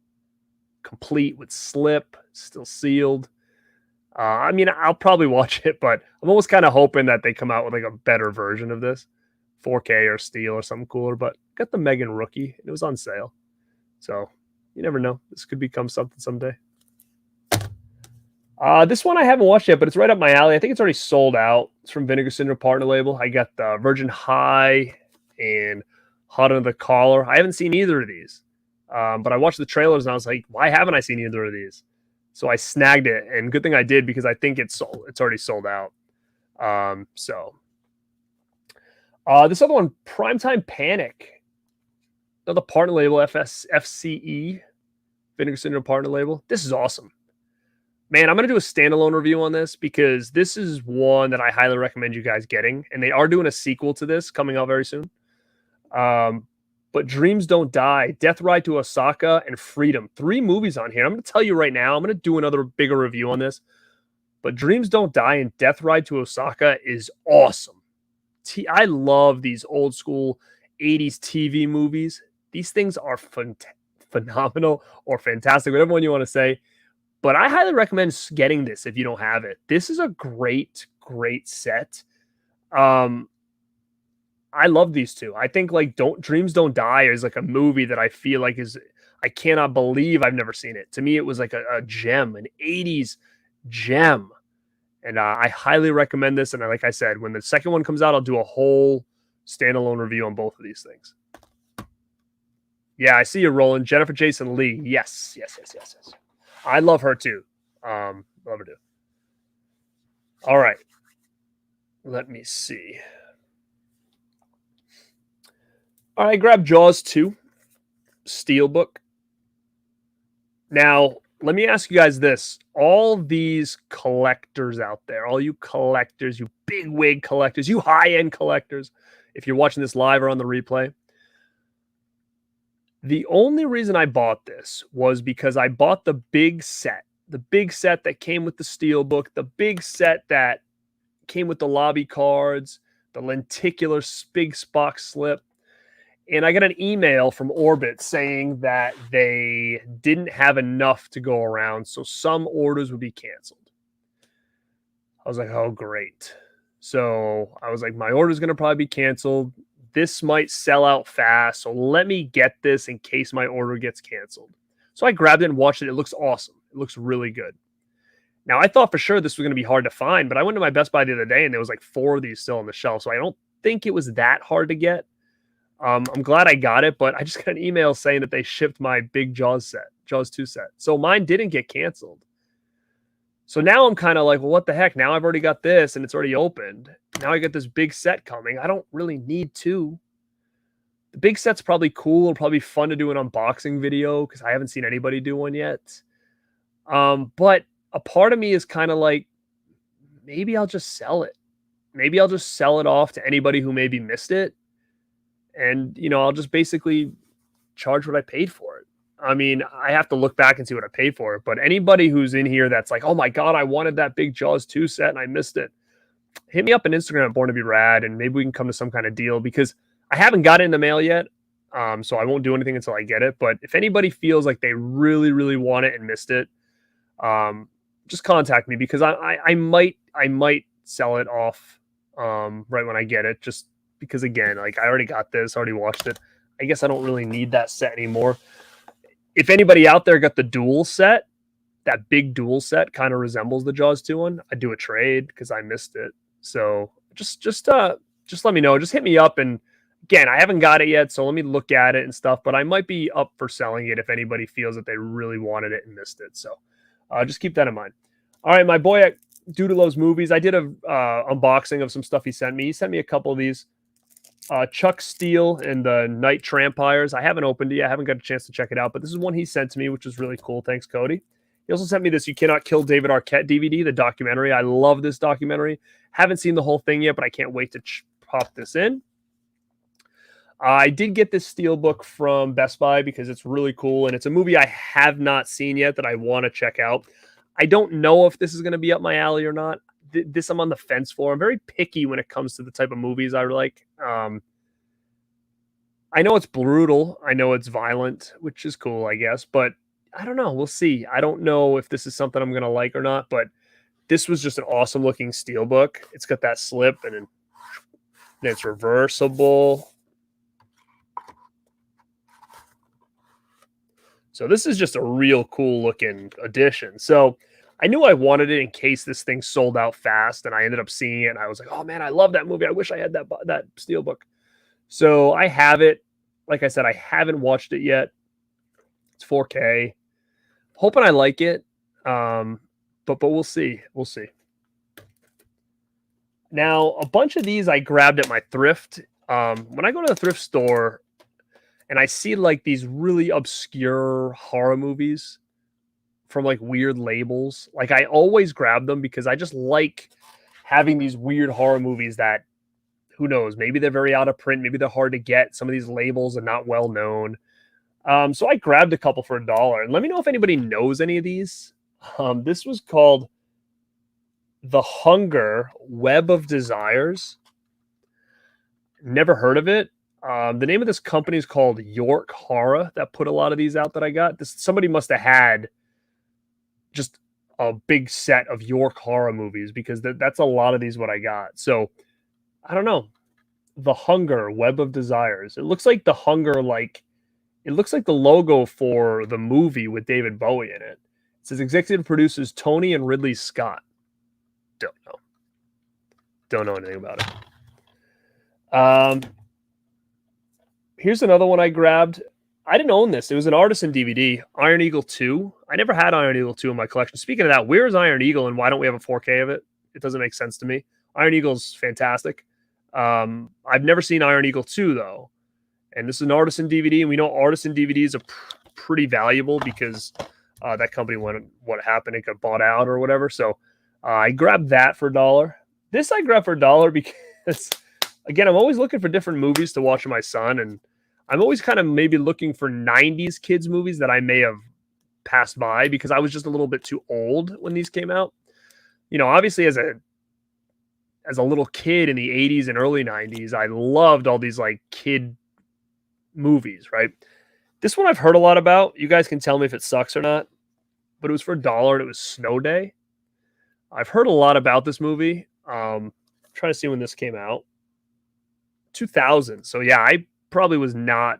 complete with slip, still sealed. I'll probably watch it, but I'm almost kind of hoping that they come out with like a better version of this, 4K or steel or something cooler. But got the Megan Rookie, and it was on sale, so you never know. This could become something someday. This one I haven't watched yet, but it's right up my alley. I think it's already sold out. It's from Vinegar Syndrome Partner Label. I got the Virgin High and Hot Under the Collar. I haven't seen either of these, but I watched the trailers and I was like, why haven't I seen either of these? So I snagged it, and good thing I did because I think it's sold. It's already sold out. This other one, Primetime Panic. Another partner label, FCE, Vinegar Syndrome Partner Label. This is awesome. Man, I'm going to do a standalone review on this because this is one that I highly recommend you guys getting. And they are doing a sequel to this coming out very soon. But Dreams Don't Die, Death Ride to Osaka, and Freedom. 3 movies on here. I'm going to tell you right now, I'm going to do another bigger review on this. But Dreams Don't Die and Death Ride to Osaka is awesome. I love these old school 80s TV movies. These things are phenomenal or fantastic, whatever one you want to say. But I highly recommend getting this if you don't have it. This is a great, great set. I love these two. I think like Dreams Don't Die is like a movie that I feel like I cannot believe I've never seen it. To me, it was like a gem, an 80s gem. And I highly recommend this. And like I said, when the second one comes out, I'll do a whole standalone review on both of these things. Yeah, I see you rolling. Jennifer Jason Leigh. Yes. I love her too. Love her too. All right. Let me see. All right, grab Jaws 2, Steelbook. Now, let me ask you guys this. All these collectors out there, all you collectors, you big wig collectors, you high-end collectors, if you're watching this live or on the replay, the only reason I bought this was because I bought the big set that came with the Steelbook, the big set that came with the lobby cards, the lenticular big Spock slip. And I got an email from Orbit saying that they didn't have enough to go around, so some orders would be canceled. I was like, oh, great. So I was like, my order's going to probably be canceled. This might sell out fast, so let me get this in case my order gets canceled. So I grabbed it and watched it. It looks awesome. It looks really good. Now, I thought for sure this was going to be hard to find, but I went to my Best Buy the other day, and there was like 4 of these still on the shelf, so I don't think it was that hard to get. I'm glad I got it, but I just got an email saying that they shipped my big Jaws set. Jaws 2 set. So mine didn't get canceled. So now I'm kind of like, well, what the heck? Now I've already got this and it's already opened. Now I get this big set coming. I don't really need two. The big set's probably cool. It'll probably be fun to do an unboxing video because I haven't seen anybody do one yet. But a part of me is kind of like, maybe I'll just sell it. Maybe I'll just sell it off to anybody who maybe missed it. And, I'll just basically charge what I paid for it. I mean, I have to look back and see what I paid for it. But anybody who's in here that's like, oh my God, I wanted that big Jaws 2 set and I missed it. Hit me up on Instagram at Born to Be Rad and maybe we can come to some kind of deal because I haven't got it in the mail yet. So I won't do anything until I get it. But if anybody feels like they really, really want it and missed it, just contact me because I might sell it off right when I get it. Just because again, like I already got this, already watched it. I guess I don't really need that set anymore. If anybody out there got the dual set, that big dual set kind of resembles the Jaws 2 one, I'd do a trade because I missed it. So just let me know. Just hit me up. And again, I haven't got it yet, so let me look at it and stuff. But I might be up for selling it if anybody feels that they really wanted it and missed it. So just keep that in mind. All right, my boy at Dude Loves Movies. I did a unboxing of some stuff he sent me. He sent me a couple of these. Chuck Steele and the Night Trampires. I haven't opened it yet. I haven't got a chance to check it out, but this is one he sent to me, which is really cool. Thanks, Cody. He also sent me this You Cannot Kill David Arquette DVD, the documentary. I love this documentary. Haven't seen the whole thing yet, but I can't wait to pop this in. I did get this Steelbook from Best Buy because it's really cool, and it's a movie I have not seen yet that I want to check out. I don't know if this is going to be up my alley or not. This I'm on the fence for. I'm very picky when it comes to the type of movies I like. I know it's brutal. I know it's violent, which is cool, I guess. But I don't know. We'll see. I don't know if this is something I'm going to like or not. But this was just an awesome looking Steelbook. It's got that slip and it's reversible. So this is just a real cool looking edition. So I knew I wanted it in case this thing sold out fast, and I ended up seeing it, and I was like, oh, man, I love that movie. I wish I had that Steelbook. So I have it. Like I said, I haven't watched it yet. It's 4K. Hoping I like it, but we'll see. We'll see. Now, a bunch of these I grabbed at my thrift. When I go to the thrift store and I see like these really obscure horror movies from like weird labels, like I always grab them because I just like having these weird horror movies that, who knows, maybe they're very out of print, maybe they're hard to get. Some of these labels are not well known. So I grabbed a couple for $1, and let me know if anybody knows any of these. This was called The Hunger Web of Desires. Never heard of it. The name of this company is called York Horror that put a lot of these out that I got. Somebody must have had just a big set of York Horror movies because that's a lot of these what I got. So I don't know. The Hunger Web of Desires. It looks like The Hunger, it looks like the logo for the movie with David Bowie in it. It says executive producers Tony and Ridley Scott. Don't know. Don't know anything about it. Here's another one I grabbed. I didn't own this. It was an Artisan DVD, Iron Eagle 2. I never had Iron Eagle 2 in my collection. Speaking of that, where's Iron Eagle and why don't we have a 4K of it? It doesn't make sense to me. Iron Eagle's fantastic. I've never seen Iron Eagle 2, though. And this is an Artisan DVD, and we know Artisan DVDs are pretty valuable because that company, what happened, it got bought out or whatever. So I grabbed that for $1. This I grabbed for $1 because, again, I'm always looking for different movies to watch with my son, and I'm always kind of maybe looking for 90s kids movies that I may have passed by because I was just a little bit too old when these came out. You know, obviously as a little kid in the 80s and early 90s, I loved all these like kid movies, right? This one I've heard a lot about. You guys can tell me if it sucks or not, but it was for $1 and it was Snow Day. I've heard a lot about this movie. I'm trying to see when this came out. 2000. So yeah, I probably was not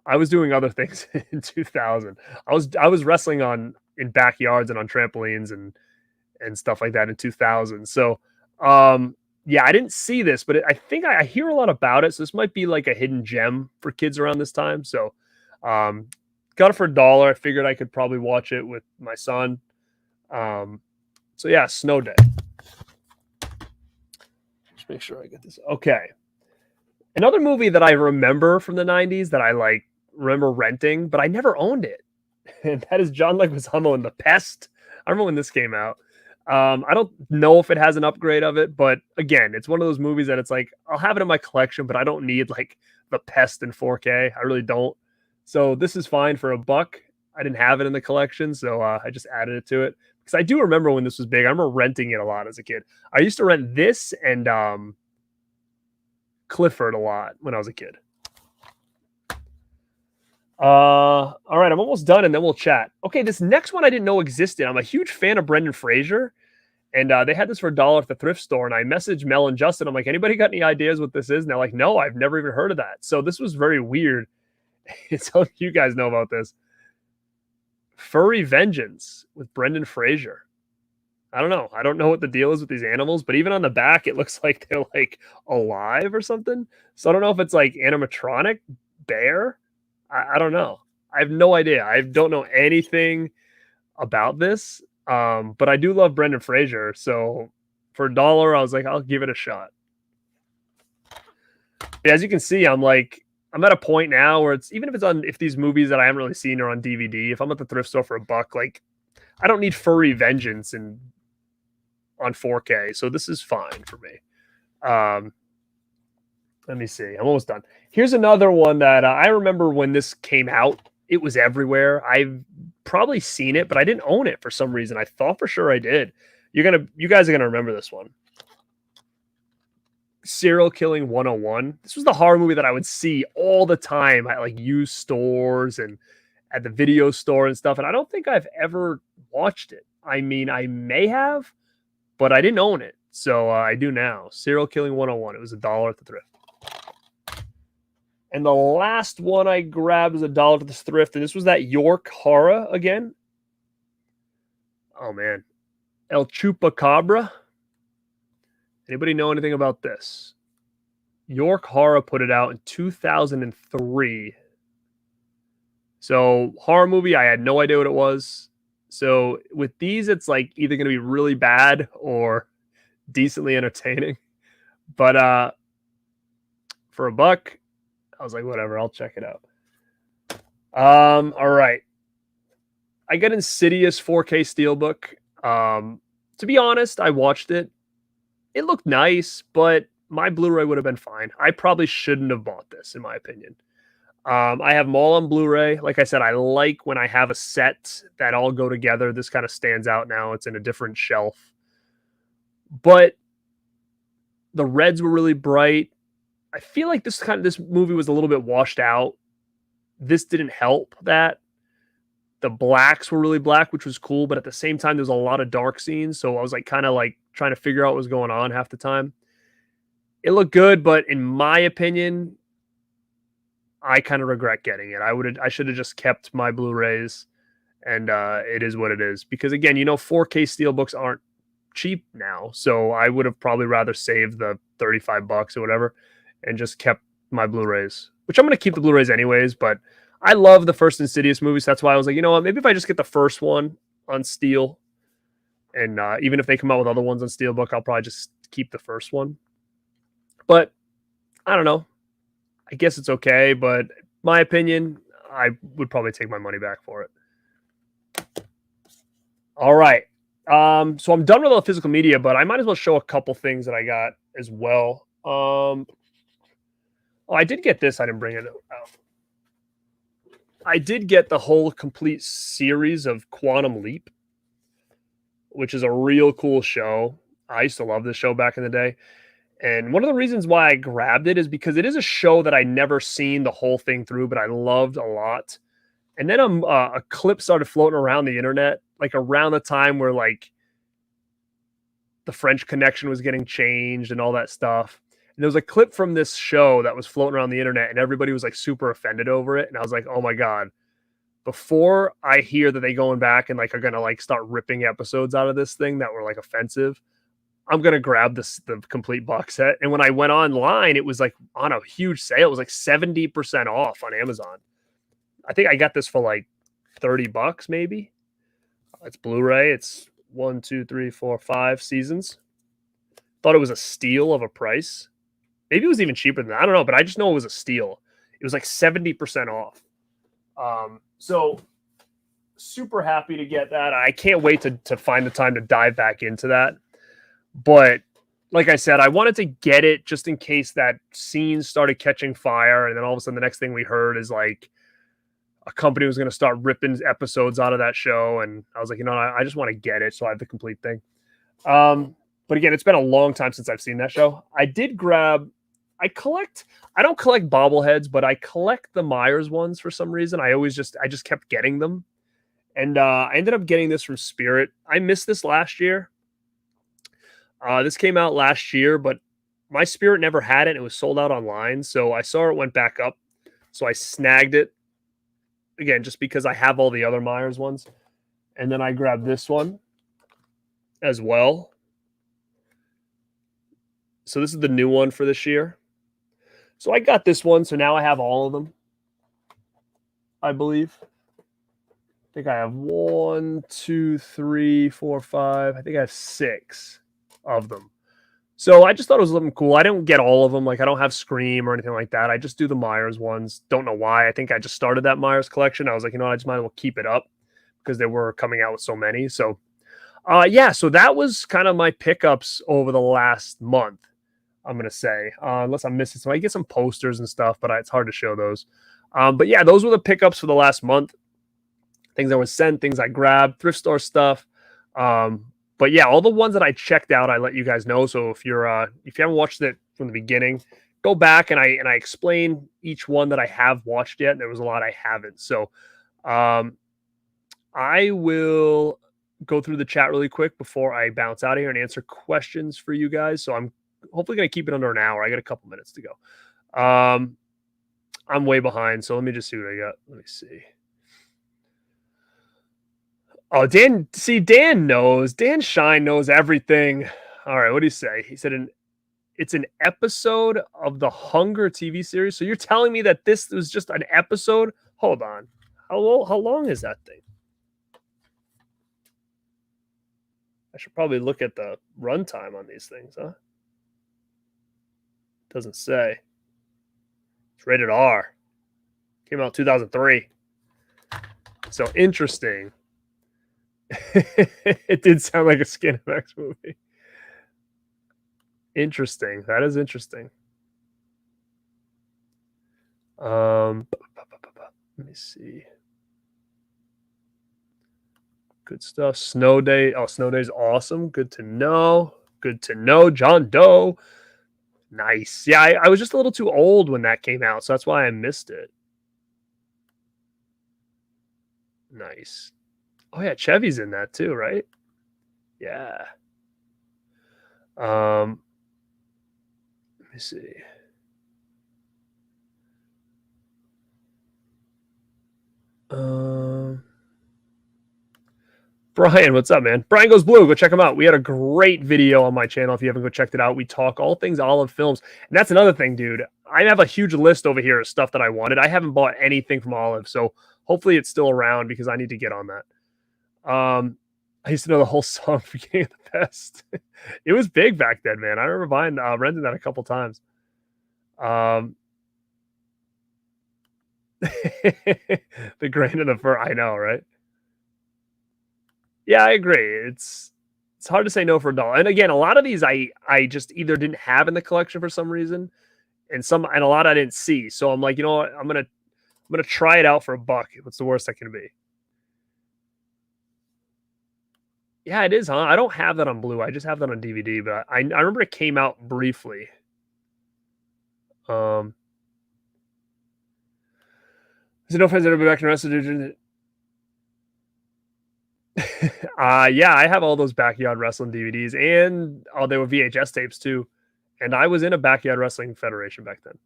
I was doing other things in 2000. I was wrestling in backyards and on trampolines and stuff like that in 2000. So yeah, I didn't see this, but I think I hear a lot about it. So this might be like a hidden gem for kids around this time. So kind got it for $1. I figured I could probably watch it with my son. So yeah, Snow Day. Just make sure I get this. Okay. Another movie that I remember from the 90s that I like remember renting, but I never owned it. And that is John Leguizamo in The Pest. I remember when this came out. I don't know if it has an upgrade of it, but again, it's one of those movies that it's like, I'll have it in my collection, but I don't need like The Pest in 4K. I really don't. So this is fine for $1. I didn't have it in the collection, so I just added it to it. Because I do remember when this was big. I remember renting it a lot as a kid. I used to rent this and Clifford a lot when I was a kid. All right, I'm almost done, and then we'll chat. Okay, this next one I didn't know existed. I'm a huge fan of Brendan Fraser, and they had this for $1 at the thrift store. And I messaged Mel and Justin. I'm like, anybody got any ideas what this is? And they're like, no, I've never even heard of that. So this was very weird. So you guys know about this. Furry Vengeance with Brendan Fraser. I don't know. I don't know what the deal is with these animals, but even on the back, it looks like they're like alive or something. So I don't know if it's like animatronic bear. I don't know. I have no idea. I don't know anything about this. But I do love Brendan Fraser. So for $1, I was like, I'll give it a shot. But as you can see, I'm at a point now where it's, even if these movies that I haven't really seen are on DVD, if I'm at the thrift store for $1, like I don't need Furry Vengeance on 4K. So this is fine for me. Let me see. I'm almost done. Here's another one that I remember when this came out. It was everywhere. I've probably seen it, but I didn't own it for some reason. I thought for sure I did. You guys are gonna remember this one. Serial Killing 101. This was the horror movie that I would see all the time at like used stores and at the video store and stuff. And I don't think I've ever watched it. I mean, I may have, but I didn't own it. So I do now. Serial Killing 101. It was $1 at the thrift. And the last one I grabbed was $1 at the thrift. And this was that York horror again. Oh, man. El Chupacabra. Anybody know anything about this? York Horror put it out in 2003. So, horror movie, I had no idea what it was. So, with these, it's like either going to be really bad or decently entertaining. But for $1, I was like, whatever, I'll check it out. All right. I got Insidious 4K Steelbook. To be honest, I watched it. It looked nice, but my Blu-ray would have been fine. I probably shouldn't have bought this, in my opinion. I have them all on Blu-ray. Like I said, I like when I have a set that all go together. This kind of stands out now. It's in a different shelf. But the reds were really bright. I feel like this movie was a little bit washed out. This didn't help that. The blacks were really black, which was cool, but at the same time, there's a lot of dark scenes. So I was like kind of like trying to figure out what was going on half the time. It looked good, but in my opinion, I kind of regret getting it. I should have just kept my Blu-rays, and it is what it is. Because again, 4K steelbooks aren't cheap now, so I would have probably rather saved the $35 or whatever and just kept my Blu-rays, which I'm going to keep the Blu-rays anyways, but I love the first Insidious movies. That's why I was like, you know what, maybe if I just get the first one on Steel, and even if they come out with other ones on Steelbook, I'll probably just keep the first one. But I don't know. I guess it's okay, but my opinion, I would probably take my money back for it. All right. So I'm done with all the physical media, but I might as well show a couple things that I got as well. Oh, I did get this. I didn't bring it out. I did get the whole complete series of Quantum Leap, which is a real cool show. I used to love this show back in the day. And one of the reasons why I grabbed it is because it is a show that I never seen the whole thing through, but I loved a lot. And then a clip started floating around the internet, like around the time where like the French Connection was getting changed and all that stuff. And there was a clip from this show that was floating around the internet, and everybody was like super offended over it. And I was like, oh my God, before I hear that they going back and like are going to like start ripping episodes out of this thing that were like offensive, I'm going to grab the complete box set. And when I went online, it was like on a huge sale. It was like 70% off on Amazon. I think I got this for like $30 maybe. It's Blu-ray. It's 1, 2, 3, 4, 5 seasons. Thought it was a steal of a price. Maybe it was even cheaper than that. I don't know, but I just know it was a steal. It was like 70% off. So super happy to get that. I can't wait to find the time to dive back into that. But like I said, I wanted to get it just in case that scene started catching fire. And then all of a sudden, the next thing we heard is like a company was going to start ripping episodes out of that show. And I was like, I just want to get it. So I have the complete thing. But again, it's been a long time since I've seen that show. I don't collect bobbleheads, but I collect the Myers ones for some reason. I just kept getting them. And I ended up getting this from Spirit. I missed this last year. This came out last year, but my Spirit never had it. It was sold out online. So I saw it went back up. So I snagged it. Again, just because I have all the other Myers ones. And then I grabbed this one as well. So this is the new one for this year. So I got this one. So now I have all of them, I believe. I think I have 1, 2, 3, 4, 5. I think I have 6 of them. So I just thought it was looking cool. I didn't get all of them. Like I don't have Scream or anything like that. I just do the Myers ones. Don't know why. I think I just started that Myers collection. I was like, I just might as well keep it up because they were coming out with so many. So so that was kind of my pickups over the last month, I'm going to say, unless I'm missing some. I get some posters and stuff, but it's hard to show those. But yeah, those were the pickups for the last month. Things I was sent, things I grabbed, thrift store stuff. But yeah, all the ones that I checked out, I let you guys know. So if you haven't watched it from the beginning, go back and I explain each one that I have watched yet. There was a lot I haven't. So I will go through the chat really quick before I bounce out of here and answer questions for you guys. So I'm hopefully going to keep it under an hour. I got a couple minutes to go. I'm way behind, so let me just see what I got. Let me see. Oh, Dan knows. Dan Shine knows everything. All right, what do you say? He said it's an episode of the Hunger TV series. So you're telling me that this was just an episode? Hold on. How long is that thing? I should probably look at the runtime on these things, huh? Doesn't say. It's rated R. Came out 2003. So interesting. It did sound like a SkinMX movie. Interesting. That is interesting. Let me see. Good stuff. Snow Day. Oh, Snow Day's awesome. Good to know. Good to know. John Doe. Nice. Yeah, I was just a little too old when that came out, so that's why I missed it. Nice. Oh yeah, Chevy's in that too, right? Yeah. Let me see. Brian, what's up, man? Brian Goes Blue. Go check him out. We had a great video on my channel. If you haven't go checked it out, we talk all things Olive Films. And that's another thing, dude. I have a huge list over here of stuff that I wanted. I haven't bought anything from Olive, so hopefully it's still around because I need to get on that. I used to know the whole song Beginning of the Best. It was big back then, man. I remember renting that a couple times. The grain of the fur. I know, right? Yeah, I agree. It's hard to say no for a dollar. And again, a lot of these I just either didn't have in the collection for some reason, and a lot I didn't see. So I'm like, you know what? I'm gonna try it out for $1. What's the worst that can be? Yeah, it is, huh? I don't have that on Blue. I just have that on DVD, but I remember it came out briefly. Is it no friends that ever back in wrestling? Yeah, I have all those Backyard Wrestling DVDs, and they were VHS tapes too. And I was in a Backyard Wrestling Federation back then.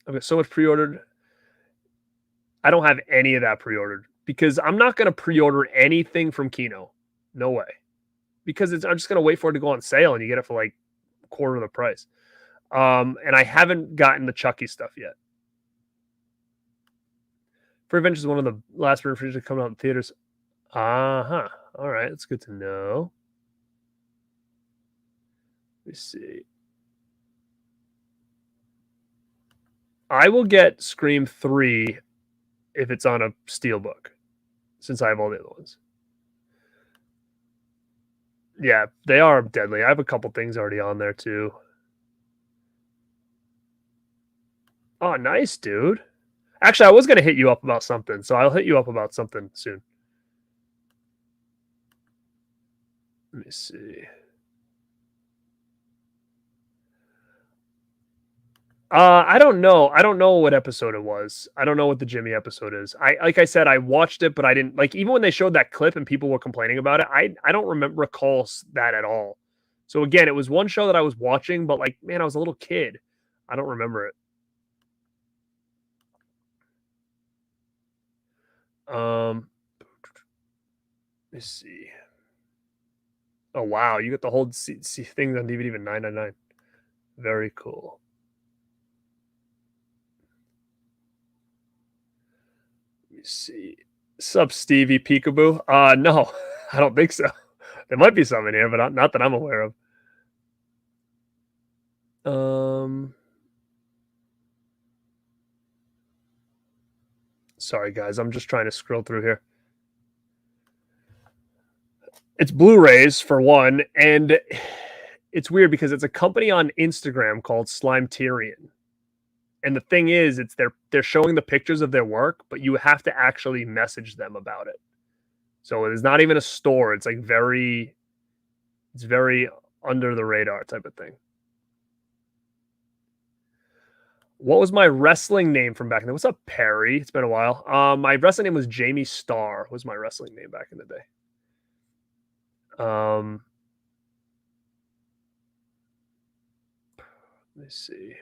I've got so much pre-ordered. I don't have any of that pre-ordered because I'm not going to pre-order anything from Kino. No way. Because I'm just going to wait for it to go on sale and you get it for like a quarter of the price. And I haven't gotten the Chucky stuff yet. Free Adventure is one of the last refrigerators to come out in theaters. Uh-huh. All right, that's good to know. Let me see. I will get Scream 3 if it's on a Steelbook, since I have all the other ones. Yeah, they are deadly. I have a couple things already on there, too. Oh, nice, dude. Actually, I was going to hit you up about something, so I'll hit you up about something soon. Let me see. I don't know. I don't know what episode it was. I don't know what the Jimmy episode is. Like I said, I watched it, but I didn't like even when they showed that clip and people were complaining about it. I don't recall that at all. So again, it was one show that I was watching, but like man, I was a little kid. I don't remember it. Let's see. Oh wow, you got the whole thing on DVD for $9.99. Very cool. Let me see. Sup, Stevie Peekaboo? No, I don't think so. There might be some in here, but not that I'm aware of. Sorry, guys. I'm just trying to scroll through here. It's Blu-rays for one, and it's weird because it's a company on Instagram called Slimeterian. And the thing is, it's they're showing the pictures of their work, but you have to actually message them about it. So it's not even a store. It's like it's very under the radar type of thing. What was my wrestling name from back in the day? What's up, Perry? It's been a while. My wrestling name was Jamie Starr, was my wrestling name back in the day. Let me see.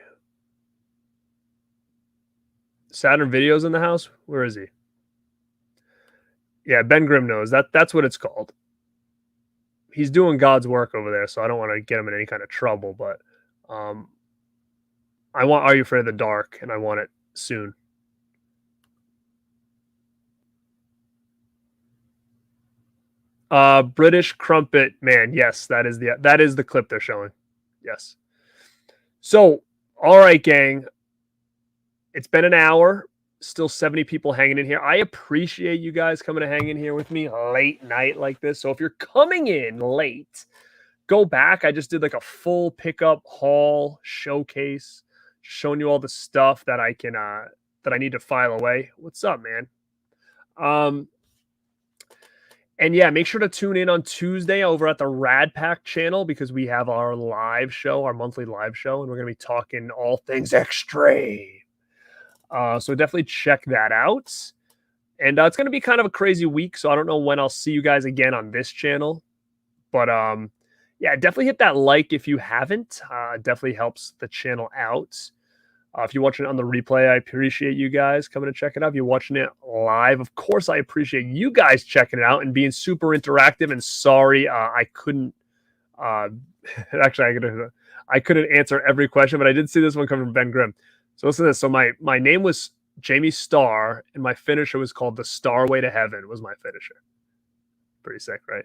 Saturn Videos in the house? Where is he? Yeah, Ben Grimm knows. That's what it's called. He's doing God's work over there, so I don't want to get him in any kind of trouble, but I want Are You Afraid of the Dark, and I want it soon. British Crumpet Man. Yes, that is the clip they're showing. Yes. So, all right, gang. It's been an hour. Still 70 people hanging in here. I appreciate you guys coming to hang in here with me late night like this. So if you're coming in late, go back. I just did like a full pickup haul showcase, showing you all the stuff that I can that I need to file away. What's up, man? And yeah, make sure to tune in on Tuesday over at the Radpack channel because we have our live show, our monthly live show, and we're going to be talking all things extreme. So definitely check that out. And it's going to be kind of a crazy week, so I don't know when I'll see you guys again on this channel. But yeah, definitely hit that like if you haven't. It definitely helps the channel out. If you're watching it on the replay, I appreciate you guys coming to check it out. If you're watching it live, of course, I appreciate you guys checking it out and being super interactive. And sorry, I couldn't. Actually, I couldn't answer every question, but I did see this one come from Ben Grimm. So listen to this. So my name was Jamie Starr, and my finisher was called The Starway to Heaven. Was my finisher. Pretty sick, right?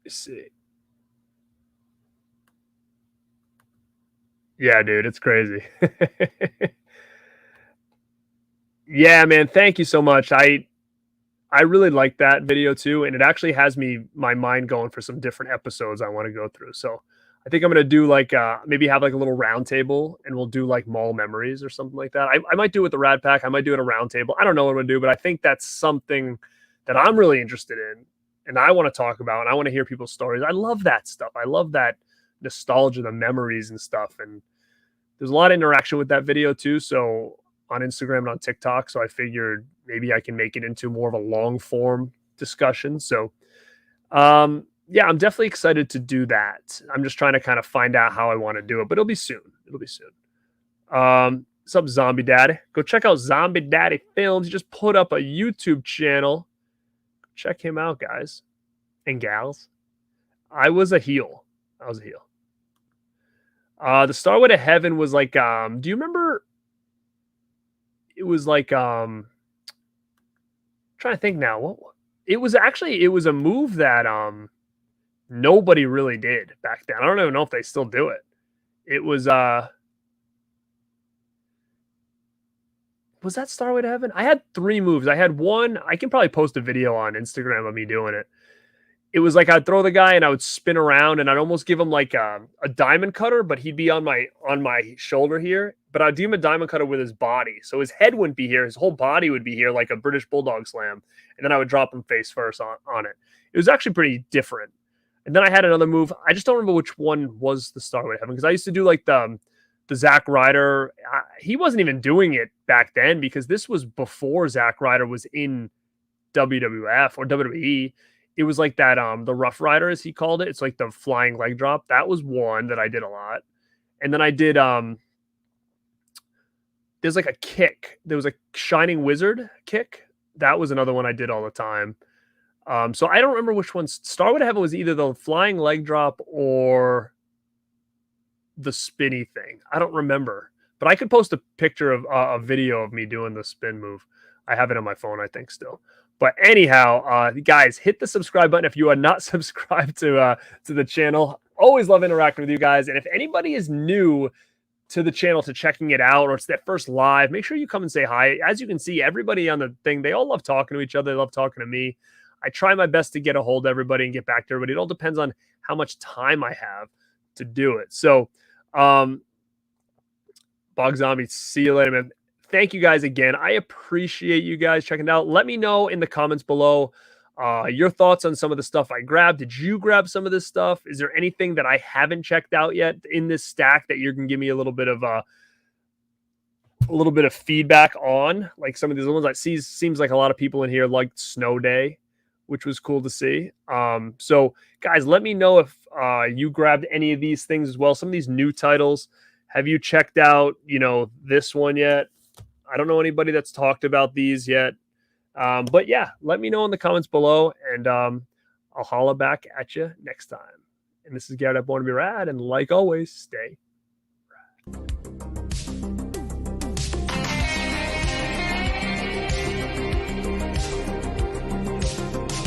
Let's see. Yeah, dude, it's crazy. Yeah, man, thank you so much. I really like that video too, and it actually has my mind going for some different episodes I want to go through. So I think I'm gonna do like maybe have like a little round table, and we'll do like mall memories or something like that. I might do it with the Rad Pack. I might do it a round table. I don't know what I'm gonna do, but I think that's something that I'm really interested in, and I want to talk about, and I want to hear people's stories. I love that stuff. I love that nostalgia, the memories and stuff, and there's a lot of interaction with that video too. So on Instagram and on TikTok. So I figured maybe I can make it into more of a long form discussion. So yeah, I'm definitely excited to do that. I'm just trying to kind of find out how I want to do it, but it'll be soon. It'll be soon. What's up, Zombie Daddy? Go check out Zombie Daddy Films. He just put up a YouTube channel. Check him out, guys and gals. I was a heel. I was a heel. The Starway to Heaven was like, do you remember? It was like, trying to think now. It was actually, it was a move that nobody really did back then. I don't even know if they still do it. It was that Starway to Heaven? I had 3 moves. I had one, I can probably post a video on Instagram of me doing it. It was like I'd throw the guy and I would spin around and I'd almost give him like a diamond cutter, but he'd be on my shoulder here. But I'd do him a diamond cutter with his body, so his head wouldn't be here, his whole body would be here, like a British bulldog slam, and then I would drop him face first on it. It was actually pretty different. And then I had another move. I just don't remember which one was the Starway to Heaven because I used to do like the Zack Ryder. He wasn't even doing it back then because this was before Zack Ryder was in WWF or WWE. It was like that, the Rough Rider, as he called it. It's like the flying leg drop. That was one that I did a lot. And then I did, there's like a kick. There was a Shining Wizard kick. That was another one I did all the time. So I don't remember which one. Starway to Heaven was either the flying leg drop or the spinny thing. I don't remember. But I could post a picture of a video of me doing the spin move. I have it on my phone, I think, still. But anyhow, guys, hit the subscribe button if you are not subscribed to the channel. Always love interacting with you guys. And if anybody is new to the channel, to checking it out, or it's their first live, make sure you come and say hi. As you can see, everybody on the thing, they all love talking to each other. They love talking to me. I try my best to get a hold of everybody and get back to everybody. It all depends on how much time I have to do it. So, Bog Zombie, see you later, man. Thank you guys again. I appreciate you guys checking it out. Let me know in the comments below your thoughts on some of the stuff I grabbed. Did you grab some of this stuff? Is there anything that I haven't checked out yet in this stack that you can give me a little bit of feedback on? Like some of these ones, that seems like a lot of people in here liked Snow Day, which was cool to see. So guys, let me know if you grabbed any of these things as well. Some of these new titles. Have you checked out, this one yet? I don't know anybody that's talked about these yet. But yeah, let me know in the comments below, and I'll holla back at you next time. And this is Garrett at Born to Be Rad, and like always, stay